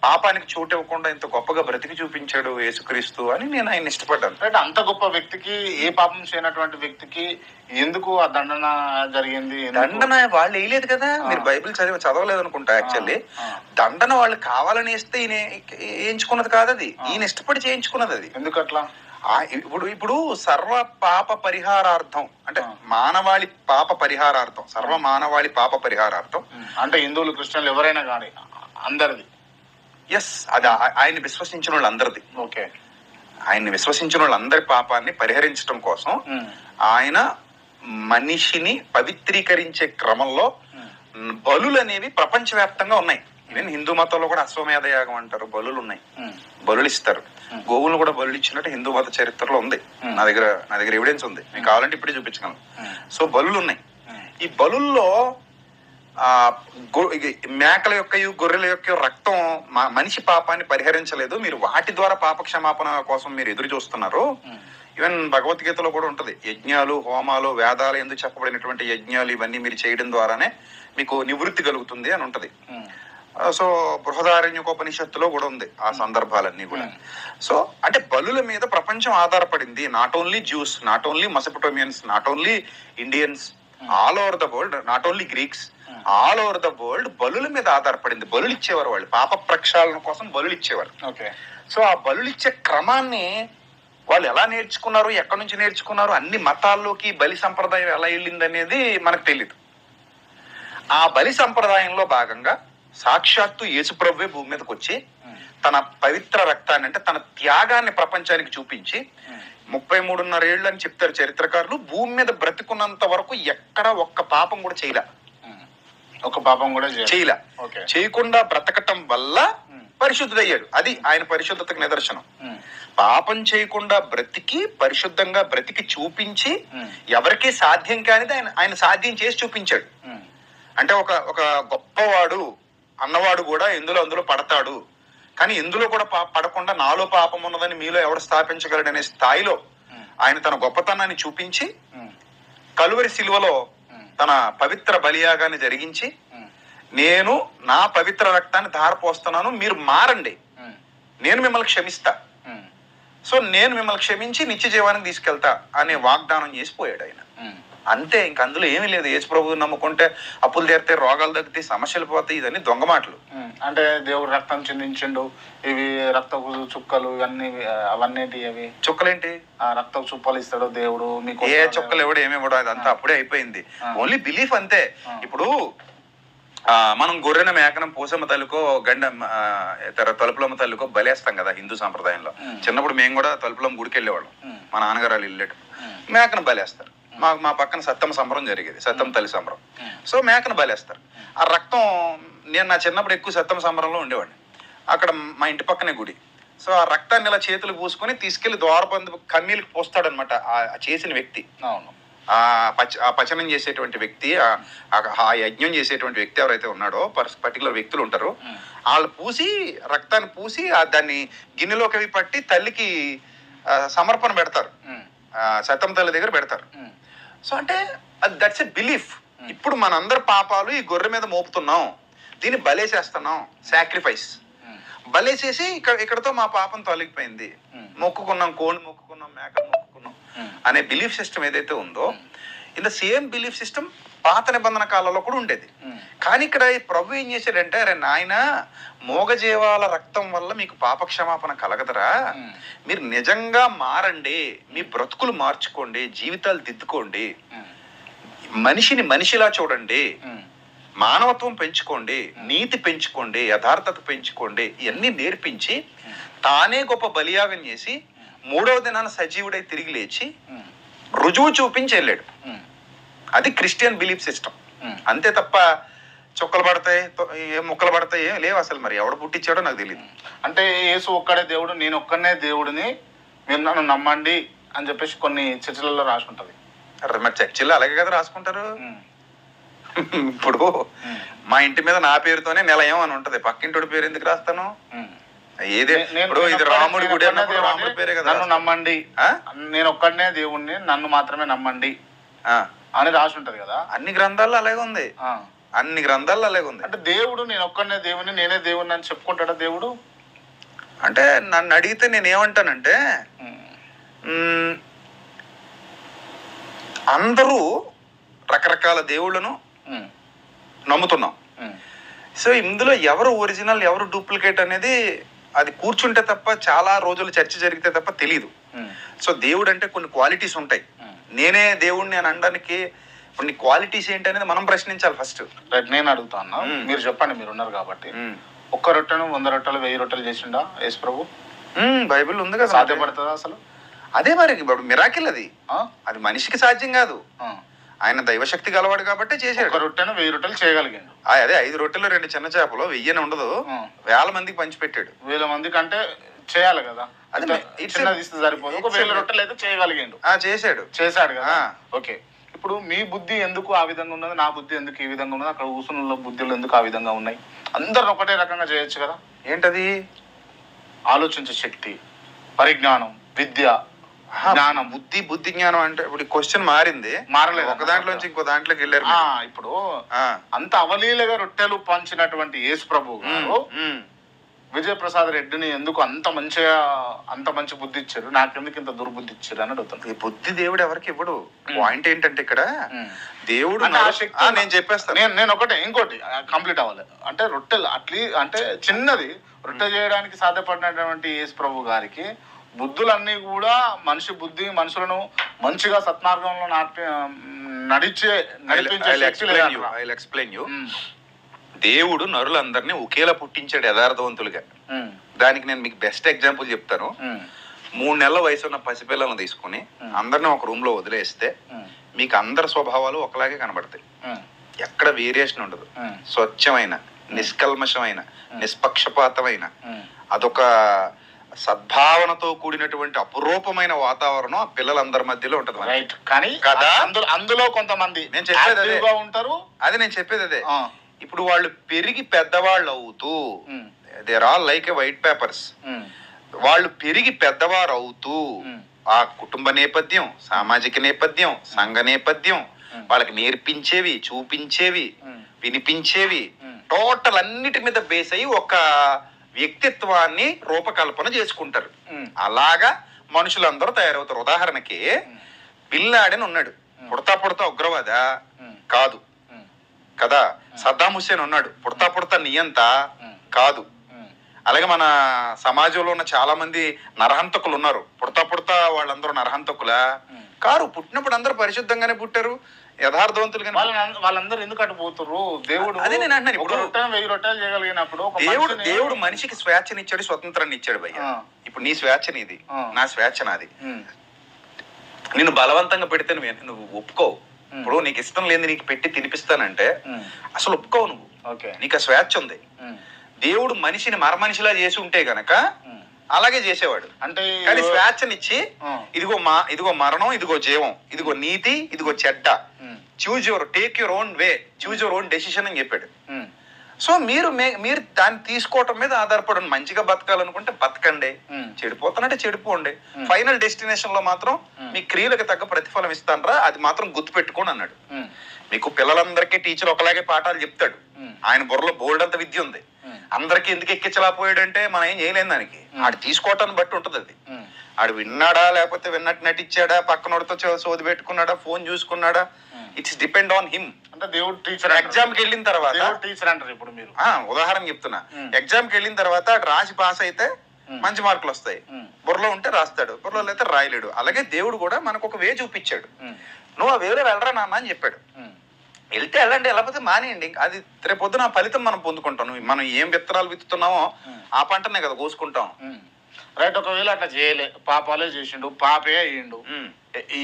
పాపానికి చోటు ఇవ్వకుండా ఇంత గొప్పగా బ్రతికి చూపించాడు యేసుక్రీస్తు అని నేను ఆయన ఇష్టపడ్డాను. అంటే అంత గొప్ప వ్యక్తికి, ఏ పాపం చేయనటువంటి వ్యక్తికి ఎందుకు ఆ దండన జరిగింది? దండన వాళ్ళు వేయలేదు కదా. మీరు బైబిల్ చదవలేదు అనుకుంటా. యాక్చువల్లీ దండన వాళ్ళు కావాలని వేస్తే ఈయన వేయించుకున్నది కాదు, అది ఈయన ఇష్టపడి చేయించుకున్నది. అది ఎందుకట్లా? ఇప్పుడు సర్వ పాప పరిహారార్థం, అంటే మానవాళి పాప పరిహారార్థం, సర్వ మానవాళి పాప పరిహారార్థం, అంటే హిందువులు, క్రిస్టియన్లు ఎవరైనా కానీ అందరిది. ఎస్, అది ఆయన విశ్వసించిన వాళ్ళందరిది. ఓకే. ఆయన్ని విశ్వసించిన వాళ్ళందరి పాపాన్ని పరిహరించడం కోసం ఆయన మనిషిని పవిత్రీకరించే క్రమంలో బలులు అనేవి ప్రపంచవ్యాప్తంగా ఉన్నాయి. ఈవెన్ హిందూ మతంలో కూడా అశ్వమేధ యాగం అంటారు, బలులు ఉన్నాయి, బలులు ఇస్తారు. గోవులు కూడా బలులు ఇచ్చినట్టు హిందూ మత చరిత్రలో ఉంది. నా దగ్గర ఎవిడెన్స్ ఉంది, మీకు కావాలంటే ఇప్పుడే చూపించగలను. సో బలులు ఉన్నాయి. ఈ బలుల్లో మేకల యొక్క, గొర్రెల యొక్క రక్తం మనిషి పాపాన్ని పరిహరించలేదు. మీరు వాటి ద్వారా పాప క్షమాపణ కోసం మీరు ఎదురు చూస్తున్నారు. ఈవెన్ భగవద్గీతలో కూడా ఉంటది, యజ్ఞాలు, హోమాలు, వేదాలు ఎందుకు చెప్పబడినటువంటి యజ్ఞాలు ఇవన్నీ మీరు చేయడం ద్వారానే మీకు నివృత్తి కలుగుతుంది అని ఉంటది. సో బృహదారణ్యకోపనిషత్తులో కూడా ఉంది ఆ సందర్భాలన్నీ కూడా. సో అంటే బలుల మీద ప్రపంచం ఆధారపడింది. Not only Jews, not only Mesopotamians, not only Indians, all over the world, not only Greeks, all over the world బలుల మీద ఆధారపడింది. బలులు ఇచ్చేవారు వాళ్ళు, పాప ప్రక్షాళన కోసం బలులు ఇచ్చేవారు. సో ఆ బలులు ఇచ్చే క్రమాన్ని వాళ్ళు ఎలా నేర్చుకున్నారు, ఎక్కడి నుంచి నేర్చుకున్నారు, అన్ని మతాల్లోకి బలి సంప్రదాయం ఎలా వెళ్ళింది అనేది మనకు తెలియదు. ఆ బలి సంప్రదాయంలో భాగంగా సాక్షాత్తు యేసుప్రభువే భూమి మీదకి వచ్చి తన పవిత్ర రక్తాన్ని, అంటే తన త్యాగాన్ని ప్రపంచానికి చూపించి 33.5 ఏళ్ళు అని చెప్తారు చరిత్రకారులు. భూమి మీద బ్రతికున్నంత వరకు ఎక్కడ ఒక్క పాపం కూడా చేయలే, ఒక పాపం కూడా చేయలే. చేయకుండా బ్రతకటం వల్ల పరిశుద్ధుడయ్యాడు. అది ఆయన పరిశుద్ధతకు నిదర్శనం. పాపం చేయకుండా బ్రతికి, పరిశుద్ధంగా బ్రతికి చూపించి, ఎవరికీ సాధ్యం కానిది ఆయన సాధ్యం చేసి చూపించాడు. అంటే ఒక గొప్పవాడు అన్నవాడు కూడా అందులో పడతాడు, కానీ ఎందులో కూడా పడకుండా నాలో పాపం ఉన్నదని మీలో ఎవడు స్థాపించగలడు అనే స్థాయిలో ఆయన తన గొప్పతనాన్ని చూపించి కలువరి శిలువలో తన పవిత్ర బలియాగాన్ని జరిగించి, నేను నా పవిత్ర రక్తాన్ని ధారపోస్తున్నాను, మీరు మారండి, నేను మిమ్మల్ని క్షమిస్తా, సో నేను మిమ్మల్ని క్షమించి నిత్య జీవానికి తీసుకెళ్తా అనే వాగ్దానం చేసిపోయాడు ఆయన. అంతే, ఇంక అందులో ఏమీ లేదు. యేసు ప్రభువుని నమ్ముకుంటే అప్పులు తీరితే, రోగాలు తగ్గితే, సమస్యలు పోతాయి, ఇదన్నీ దొంగ మాటలు. అంటే దేవుడు రక్తం చిందించిండు, ఇవి రక్తపు చుక్కలు, ఇవన్నీ అవన్నీ అవి చుక్కలేంటి? రక్తపు చుక్కలు ఇస్తాడు దేవుడు మీకు. ఏ చుక్కలు ఎవడు ఏమివ్వడు, అదంతా అప్పుడే అయిపోయింది. ఓన్లీ బిలీఫ్ అంతే. ఇప్పుడు మనం గొర్రెన మేకనం పోసమ్మ తల్లికో తలుపులమ్మ తల్లికో బలేస్తాం కదా హిందూ సాంప్రదాయంలో. చిన్నప్పుడు మేము కూడా తలుపులమ్మ గుడికి వెళ్ళేవాళ్ళం, మా నాన్నగారు వాళ్ళు వెళ్ళేట మేకను బలేస్తారు. మా పక్కన సత్తమ్మ సంబరం జరిగేది, సత్తమ్మ తల్లి సంబరం. సో మేకను బలేస్తారు. ఆ రక్తం, నేను నా చిన్నప్పుడు ఎక్కువ సత్తమ్మ సంబరంలో ఉండేవాడిని. అక్కడ మా ఇంటి పక్కనే గుడి. సో ఆ రక్తాన్ని ఇలా చేతులు పూసుకొని తీసుకెళ్లి ద్వారబంధు కన్నీళ్ళకి పోస్తాడనమాట ఆ చేసిన వ్యక్తి. అవును, ఆ పచనం చేసేటువంటి వ్యక్తి, ఆ యజ్ఞం చేసేటువంటి వ్యక్తి ఎవరైతే ఉన్నాడో, పర్టికులర్ వ్యక్తులు ఉంటారు, వాళ్ళు పూసి రక్తాన్ని పూసి దాన్ని గిన్నెలోకి అవి పట్టి తల్లికి సమర్పణ పెడతారు, సత్తమ్మ తల్లి దగ్గర పెడతారు. సో అంటే దట్స్ ఎ బిలీఫ్. ఇప్పుడు మనందరి పాపాలు ఈ గొర్రె మీద మోపుతున్నాం, దీన్ని బలేసేస్తున్నాం, సాక్రిఫైస్ బలేసేసి ఇక్కడతో మా పాపం తొలగిపోయింది, మొక్కుకున్నాం, కోడిని మొక్కుకున్నాం, మేకను మొక్కుకున్నాం అనే బిలీఫ్ సిస్టమ్ ఏదైతే ఉందో, in the same belief system పాత నిబంధన కాలంలో కూడా ఉండేది. కానీ ఇక్కడ ప్రభు ఏం చేశాడంటే, అరే నాయన, మోగజీవాల రక్తం వల్ల మీకు పాపక్షమాపణ కలగదరా, మీరు నిజంగా మారండి, మీ బ్రతుకులు మార్చుకోండి, జీవితాలు దిద్దుకోండి, మనిషిని మనిషిలా చూడండి, మానవత్వం పెంచుకోండి, నీతి పెంచుకోండి, యథార్థత పెంచుకోండి, ఇవన్నీ నేర్పించి తానే గొప్ప బలియాగం చేసి 3వ దినాన సజీవుడై తిరిగి లేచి రుజువు చూపించి వెళ్ళాడు. అది క్రిస్టియన్ బిలీఫ్ సిస్టమ్. అంతే తప్ప చుక్కలు పడతాయి, ముక్కలు పడతాయి ఏం లేవు అసలు. మరి ఎవడు పుట్టించాడో నాకు తెలియదు. అంటే యేసు ఒక్కడే దేవుడు, నేను ఒక్కనే దేవుడిని, మీరు నన్ను నమ్మండి అని చెప్పేసి కొన్ని చర్చలలో రాసుకుంటది. మరి చర్చిల్లో అలాగే కదా రాసుకుంటారు. ఇప్పుడు మా ఇంటి మీద నా పేరుతోనే నిలయం అని ఉంటది, పక్కింటి పేరు ఎందుకు రాస్తాను? ఏదే ఇప్పుడు ఇది రాముడి గుడి అన్నప్పుడు రాముడి పేరే కదా. నన్ను నమ్మండి, నేను ఒక్కడనే దేవుణ్ణి, నన్ను మాత్రమే నమ్మండి అని రాసి ఉంటది కదా. అన్ని గ్రంథాల్లో అలాగే ఉంది, అన్ని గ్రంథాల్లో అలాగే ఉంది. అంటే దేవుడు నేను ఒక్కడనే దేవుణ్ణి, నేనే దేవుణ్ణి అని చెప్పుకుంటాడా దేవుడు? అంటే నన్ను అడిగితే నేను ఏమంటానంటే, అందరూ రకరకాల దేవుళ్ళను నమ్ముతున్నాం. సో ఇందులో ఎవరు ఒరిజినల్ ఎవరు డూప్లికేట్ అనేది అది కూర్చుంటే తప్ప, చాలా రోజులు చర్చ జరిగితే తప్ప తెలియదు. సో దేవుడు అంటే కొన్ని క్వాలిటీస్ ఉంటాయి. నేనే దేవుడిని అని అనడానికి కొన్ని క్వాలిటీస్ ఏంటి అనేది మనం ప్రశ్నించాలి ఫస్ట్. రైట్, నేను అడుగుతా అన్నా, మీరు చెప్పండి, మీరు ఉన్నారు కాబట్టి. ఒక్క రొట్టెను 100 రొట్టెలు 1000 రొట్టెలు చేసిండా యేసు ప్రభు? బైబిల్ ఉంది కదా. సాధ్యపడుతుందా అసలు? అదే మరి ఇప్పుడు మిరాకిల్ అది, అది మనిషికి సాధ్యం కాదు. ఆయన దైవశక్తి గలవాడు కాబట్టి చేశాడు. ఒక రొట్టెను 1000 రొట్టెలు చేయగలిగాడు. అదే 5 రొట్టెలు 2 చిన్న చేపలు 1000 ఉండదు, 1000 మందికి పంచిపెట్టాడు. 1000 మందికి అంటే చేయాలి కదా, అది చిన్నది ఇస్తే సరిపోదు. ఒక 1000 రొట్టెలు అయితే చేయగలిగాడు, చేశాడు కదా. ఓకే, ఇప్పుడు మీ బుద్ధి ఎందుకు ఆ విధంగా ఉన్నది, నా బుద్ధి ఎందుకు ఈ విధంగా ఉన్నది, అక్కడ కూర్చున్న బుద్ధులు ఎందుకు ఆ విధంగా ఉన్నాయి? అందరిని ఒకటే రకంగా చేయొచ్చు కదా. ఏంటది? ఆలోచించే శక్తి, పరిజ్ఞానం, విద్య, జ్ఞానం. బుద్ధి జ్ఞానం అంటే ఇప్పుడు క్వశ్చన్ మారింది, మారలేదు. ఒక దాంట్లోంచి ఇంకో దాంట్లోకి వెళ్ళారు. ఇప్పుడు అంత అవలీలగా రొట్టెలు పంచినటువంటి యేసు ప్రభు గారు విజయప్రసాద్ రెడ్డిని ఎందుకు అంత మంచి బుద్ధి ఇచ్చారు, నాకెందుకు ఇంత దుర్బుద్ధి ఇచ్చారు అని అడుగుతాను. ఈ బుద్ధి దేవుడు ఎవరికి ఇవ్వడు. పాయింట్ ఏంటంటే ఇక్కడ దేవుడు, నేను చెప్పేస్తాను, నేను ఒకటే ఇంకోటి కంప్లీట్ అవ్వాలి. అంటే రొట్టెలు అంటే చిన్నది రొట్టె చేయడానికి సాధ్యపడినటువంటి యేసు ప్రభు గారికి బుద్ధులన్నీ కూడా మనిషి బుద్ధి, మనుషులను మంచిగా సత్మార్గంలో నడిపించే దేవుడు నరులందరినీ ఒకేలా పుట్టించాడు యథార్థవంతులుగా. దానికి నేను మీకు బెస్ట్ ఎగ్జాంపుల్ చెప్తాను. 3 నెలల వయసు ఉన్న పసిపిల్లలను తీసుకుని అందరిని ఒక రూమ్ లో వదిలేస్తే మీకు అందరి స్వభావాలు ఒకలాగే కనబడతాయి. ఎక్కడ వేరియేషన్ ఉండదు. స్వచ్ఛమైన, నిష్కల్మషమైన, నిష్పక్షపాతమైన, అదొక సద్భావనతో కూడినటువంటి అపురూపమైన వాతావరణం ఆ పిల్లలందరి మధ్యలో ఉంటది. రైట్, కానీ అందులో కొంతమంది నేను చెప్పేది అదే ఉంటారు. నేను చెప్పేది అదే. ఇప్పుడు వాళ్ళు పెరిగి పెద్దవాళ్ళు అవుతూ, they're all like a white papers, వాళ్ళు పెరిగి పెద్దవారు అవుతూ ఆ కుటుంబ నేపథ్యం, సామాజిక నేపథ్యం, సంఘ నేపథ్యం, వాళ్ళకి నేర్పించేవి, చూపించేవి, వినిపించేవి, టోటల్ అన్నిటి మీద బేస్ అయ్యి ఒక వ్యక్తిత్వాన్ని రూపకల్పన చేసుకుంటారు. అలాగా మనుషులందరూ తయారవుతారు. ఉదాహరణకి బిన్ లాడెన్ ఉన్నాడు, పుడతా ఉగ్రవాద కాదు కదా. సద్దాం హుస్సేన్ ఉన్నాడు, పుడతా నియంత కాదు. అలాగే మన సమాజంలో ఉన్న చాలా మంది నరహంతకులు ఉన్నారు, పుడతా వాళ్ళందరూ నరహంతకులా కారు. పుట్టినప్పుడు అందరూ పరిశుద్ధంగానే పుట్టారు, యథార్థవంతులుగా. వాళ్ళందరూ ఎందుకు అటు పోతున్నారు? దేవుడు అదే నేను అంటున్నాను. ఇప్పుడు 1000 రొట్టెలు చేయగలిగినప్పుడు దేవుడు మనిషికి స్వేచ్ఛని ఇచ్చాడు, స్వతంత్రాన్ని ఇచ్చాడు భయ్య. ఇప్పుడు నీ స్వేచ్ఛ నీది, నా స్వేచ్ఛ నాది. నిన్ను బలవంతంగా పెడితే నువ్వు ఒప్పుకోవు. ఇప్పుడు నీకు ఇష్టం లేని నీకు పెట్టి తినిపిస్తానంటే అసలు ఒప్పుకోవు నువ్వు. నీకు ఆ స్వేచ్ఛ ఉంది. దేవుడు మనిషిని మరమనిషిలా చేసి ఉంటే గనక అలాగే చేసేవాడు. అంటే కానీ స్వేచ్ఛనిచ్చి ఇదిగో మరణం, ఇదిగో జీవం, ఇదిగో నీతి, ఇదిగో చెడ్డ, take your own way, choose your own decision అని చెప్పాడు. సో మీరు దాన్ని తీసుకోవటం మీద ఆధారపడండి. మంచిగా బతకాలనుకుంటే బతకండి, చెడిపోతానంటే చెడిపోండి. ఫైనల్ డెస్టినేషన్ లో మాత్రం మీ క్రియలకు తగ్గ ప్రతిఫలం ఇస్తానరా, అది మాత్రం గుర్తు పెట్టుకోండి అన్నాడు. మీకు పిల్లలందరికీ టీచర్ ఒకలాగే పాఠాలు చెప్తాడు. ఆయన బుర్రలో బోల్డ్ అంత విద్య ఉంది. అందరికి ఎందుకు ఎక్కించలేకపోయాడంటే మనం ఏం చేయలేం దానికి. ఆడు తీసుకోవటాన్ని బట్టి ఉంటది అది. ఆడు విన్నాడా, లేకపోతే విన్నట్టు నటించాడా, పక్కనోడితో సోది పెట్టుకున్నాడా, ఫోన్ చూసుకున్నాడా, ఇట్స్ డిపెండ్ ఆన్ హిమ్. అంటే దేవుడు టీచర్, ఎగ్జామ్ కి వెళ్ళిన తర్వాత టీచర్ అంటారు ఇప్పుడు మీరు. ఉదాహరణ చెప్తున్నా, ఎగ్జామ్ కి వెళ్ళిన తర్వాత రాసి పాస్ అయితే మంచి మార్కులు వస్తాయి, బుర్రలో ఉంటే రాస్తాడు, బుర్రలో అయితే రాయలేడు. అలాగే దేవుడు కూడా మనకు ఒక వే చూపించాడు, నువ్వు ఆ వేలో వెళ్ళరా నాన్న అని చెప్పాడు. వెళ్తే వెళ్ళండి, వెళ్ళకపోతే మానేయండి. అది రేపు పొద్దున ఫలితం మనం పొందుకుంటాం. మనం ఏం విత్తనాలు విత్తుతున్నామో ఆ పంటనే కదా కోసుకుంటాం. రైట్. ఒకవేళ అట్లా చేయలే, పాపాలే చేసిండు, పాపే అయ్యిండు,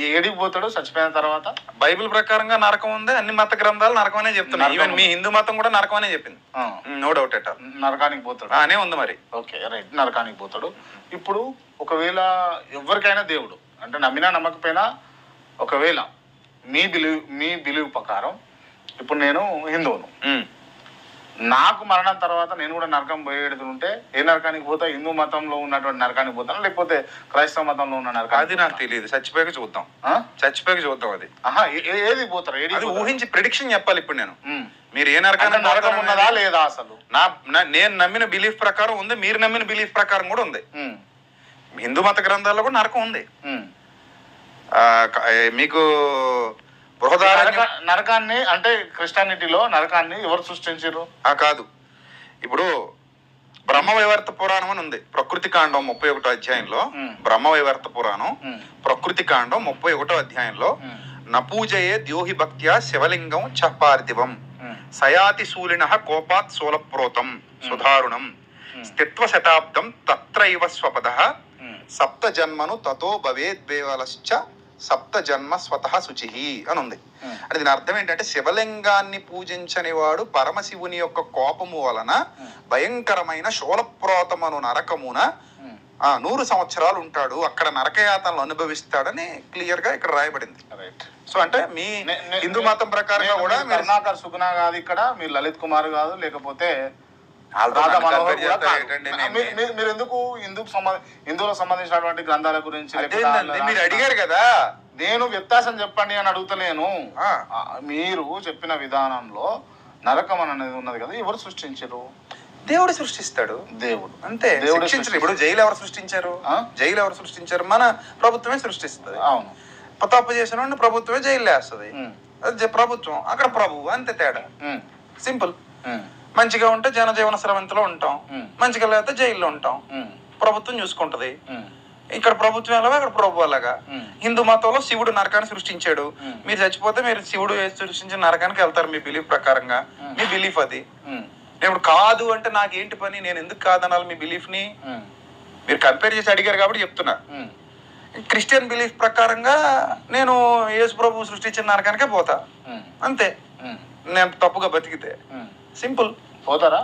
ఏడికి పోతాడు చచ్చిపోయిన తర్వాత? బైబిల్ ప్రకారంగా నరకం ఉంది, అన్ని మత గ్రంథాలు నరకం అనే చెప్తున్నాయి. ఈవెన్ మీ హిందూ మతం కూడా నరకం అనే చెప్పింది. No doubt at. నరకానికి పోతాడు అనే ఉంది మరి. ఓకే రైట్, నరకానికి పోతాడు. ఇప్పుడు ఒకవేళ ఎవరికైనా దేవుడు అంటే నమ్మినా నమ్మకపోయినా, ఒకవేళ మీ బిలీవ్ ప్రకారం ఇప్పుడు నేను హిందువును, నాకు మరణం తర్వాత నేను కూడా నరకం పోయేది ఉంటే ఏ నరకానికి పోతా? హిందూ మతంలో ఉన్నటువంటి నరకానికి పోతాను, లేకపోతే క్రైస్తవ మతంలో ఉన్న నరకానికి? అది నాకు తెలియదు, చచ్చిపోయాక చూద్దాం. చచ్చిపోయాక చూద్దాం. అది ఏది పోతారు? అది ఊహించి ప్రిడిక్షన్ చెప్పాలి ఇప్పుడు నేను. మీరు ఏ నరకానికి నరకం ఉన్నదా లేదా? అసలు నేను నమ్మిన బిలీఫ్ ప్రకారం ఉంది, మీరు నమ్మిన బిలీఫ్ ప్రకారం కూడా ఉంది. హిందూ మత గ్రంథాల్లో కూడా నరకం ఉంది. మీకు నరకాన్ని అంటే క్రిస్టియానిటీలో నరకాన్ని ఎవరు సృష్టించారు? కాదు, ఇప్పుడు బ్రహ్మవైవర్త పురాణం అని ఉంది, ప్రకృతి కాండం 31వ అధ్యాయంలో. బ్రహ్మవైవర్త పురాణం ప్రకృతి కాండం 31వ అధ్యాయంలో, నపూజయే ద్యోహి భక్త్యా శివలింగం చపార్థివం సయాతి శూలిన కోపాత్ శూలప్రోతం సుధారుణం స్థిత్వ శతాబ్దం తత్రైవ స్వపద సప్త జన్మను తతో భవేద్వేవలశ్చ సప్త జన్మ స్వతః శుచి అని ఉంది. అంటే దీని అర్థం ఏంటంటే, శివలింగాన్ని పూజించని వాడు పరమశివుని యొక్క కోపము వలన భయంకరమైన శూలప్రోతమను నరకమున 100 సంవత్సరాలు ఉంటాడు, అక్కడ నరకయాతనలు అనుభవిస్తాడని క్లియర్ గా ఇక్కడ రాయబడింది. సో అంటే మీ హిందూ మతం ప్రకారంగా కూడా కరుణాకర్ సుగుణ కాదు, ఇక్కడ మీరు లలిత్ కుమార్ కాదు, లేకపోతే మీరు ఎందుకు హిందువులకు సంబంధించినటువంటి గ్రంథాల గురించి మీరు అడిగారు కదా, నేను వ్యత్యాసం చెప్పండి అని అడుగుతలేను. మీరు చెప్పిన విధానంలో నరకం అనేది ఉన్నది కదా, ఎవరు సృష్టించారు? దేవుడు సృష్టిస్తాడు. దేవుడు అంతే. దేవుడు ఇప్పుడు జైలు ఎవరు సృష్టించారు? జైలు ఎవరు సృష్టించారు? మన ప్రభుత్వమే సృష్టిస్తుంది. అవును, తప్పు చేసిన ప్రభుత్వమే జైలు వేస్తుంది. అది ప్రభుత్వం, అక్కడ ప్రభువు, అంతే తేడా. సింపుల్. మంచిగా ఉంటే జనజీవన స్రవంతిలో ఉంటాం, మంచిగా లేకపోతే జైల్లో ఉంటాం. ప్రభుత్వం చూసుకుంటది. ఇక్కడ ప్రభుత్వం ఎలాగా, అక్కడ ప్రభు అలాగా. హిందూ మతంలో శివుడు నరకాన్ని సృష్టించాడు, మీరు చచ్చిపోతే మీరు శివుడు సృష్టించిన నరకానికి వెళ్తారు మీ బిలీఫ్ ప్రకారంగా. మీ బిలీఫ్ అది. ఇప్పుడు కాదు అంటే నాకేంటి పని, నేను ఎందుకు కాదనాలి మీ బిలీఫ్ ని? మీరు కంపేర్ చేసి అడిగారు కాబట్టి చెప్తున్నా. క్రిస్టియన్ బిలీఫ్ ప్రకారంగా నేను యేసు ప్రభు సృష్టించిన నరకానికే పోతా, అంతే. నేను తప్పుగా బతికితే సింపుల్. పోతారా?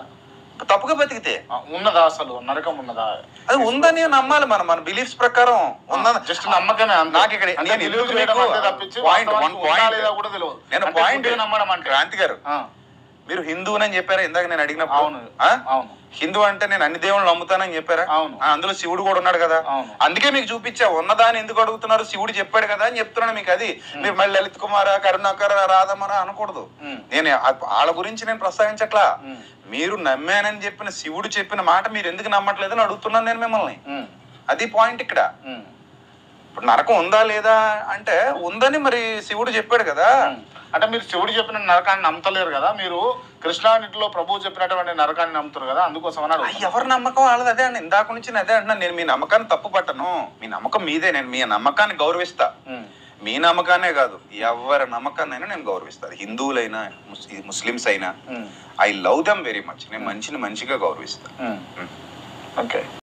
తప్పుగా బతికితే ఉన్నదా? అసలు నరకం ఉన్నదా? అది ఉందని నమ్మాలి. మన బిలీఫ్స్ ప్రకారం ఉందా? జస్ట్ నమ్మకమే. నాకు ఇక్కడ క్రాంతి గారు, మీరు హిందువునని చెప్పారా ఇందాక నేను అడిగినప్పుడు? అవును. హిందూ అంటే నేను అన్ని దేవుళ్ళు నమ్ముతానని చెప్పారా? అవును. అందులో శివుడు కూడా ఉన్నాడు కదా, అందుకే మీకు చూపించా. ఉన్నదాన్ని ఎందుకు అడుగుతున్నారు? శివుడు చెప్పాడు కదా అని చెప్తున్నాను మీకు. అది మీరు మళ్ళీ లలిత్ కుమార, కరుణాకర, రాధమర అనకూడదు. నేను వాళ్ళ గురించి నేను ప్రస్తావించట్లా. మీరు నమ్మానని చెప్పిన శివుడు చెప్పిన మాట మీరు ఎందుకు నమ్మట్లేదని అడుగుతున్నాను నేను మిమ్మల్ని. అది పాయింట్ ఇక్కడ. ఇప్పుడు నరకం ఉందా లేదా అంటే ఉందని మరి శివుడు చెప్పాడు కదా. అంటే మీరు శివుడు చెప్పిన నరకాన్ని నమ్మతలేరు కదా, మీరు కృష్ణానిటిలో ప్రభువు చెప్పినటువంటి నరకాన్ని నమ్ముతారు కదా, అందుకోసం అన్నాడు. ఎవరి నమ్మకం వాళ్ళది. అదే అండి, ఇందాక నుంచి అదే అంటున్నాను. నేను మీ నమ్మకాన్ని తప్పు పట్టను, మీ నమ్మకం మీదే. నేను మీ నమ్మకాన్ని గౌరవిస్తా. మీ నమ్మకాన్నే కాదు, ఎవరి నమ్మకాన్నైనా నేను గౌరవిస్తాను. హిందువులైనా ముస్లిమ్స్ అయినా I love them very much. నేను మంచిని మంచిగా గౌరవిస్తాను. ఓకే.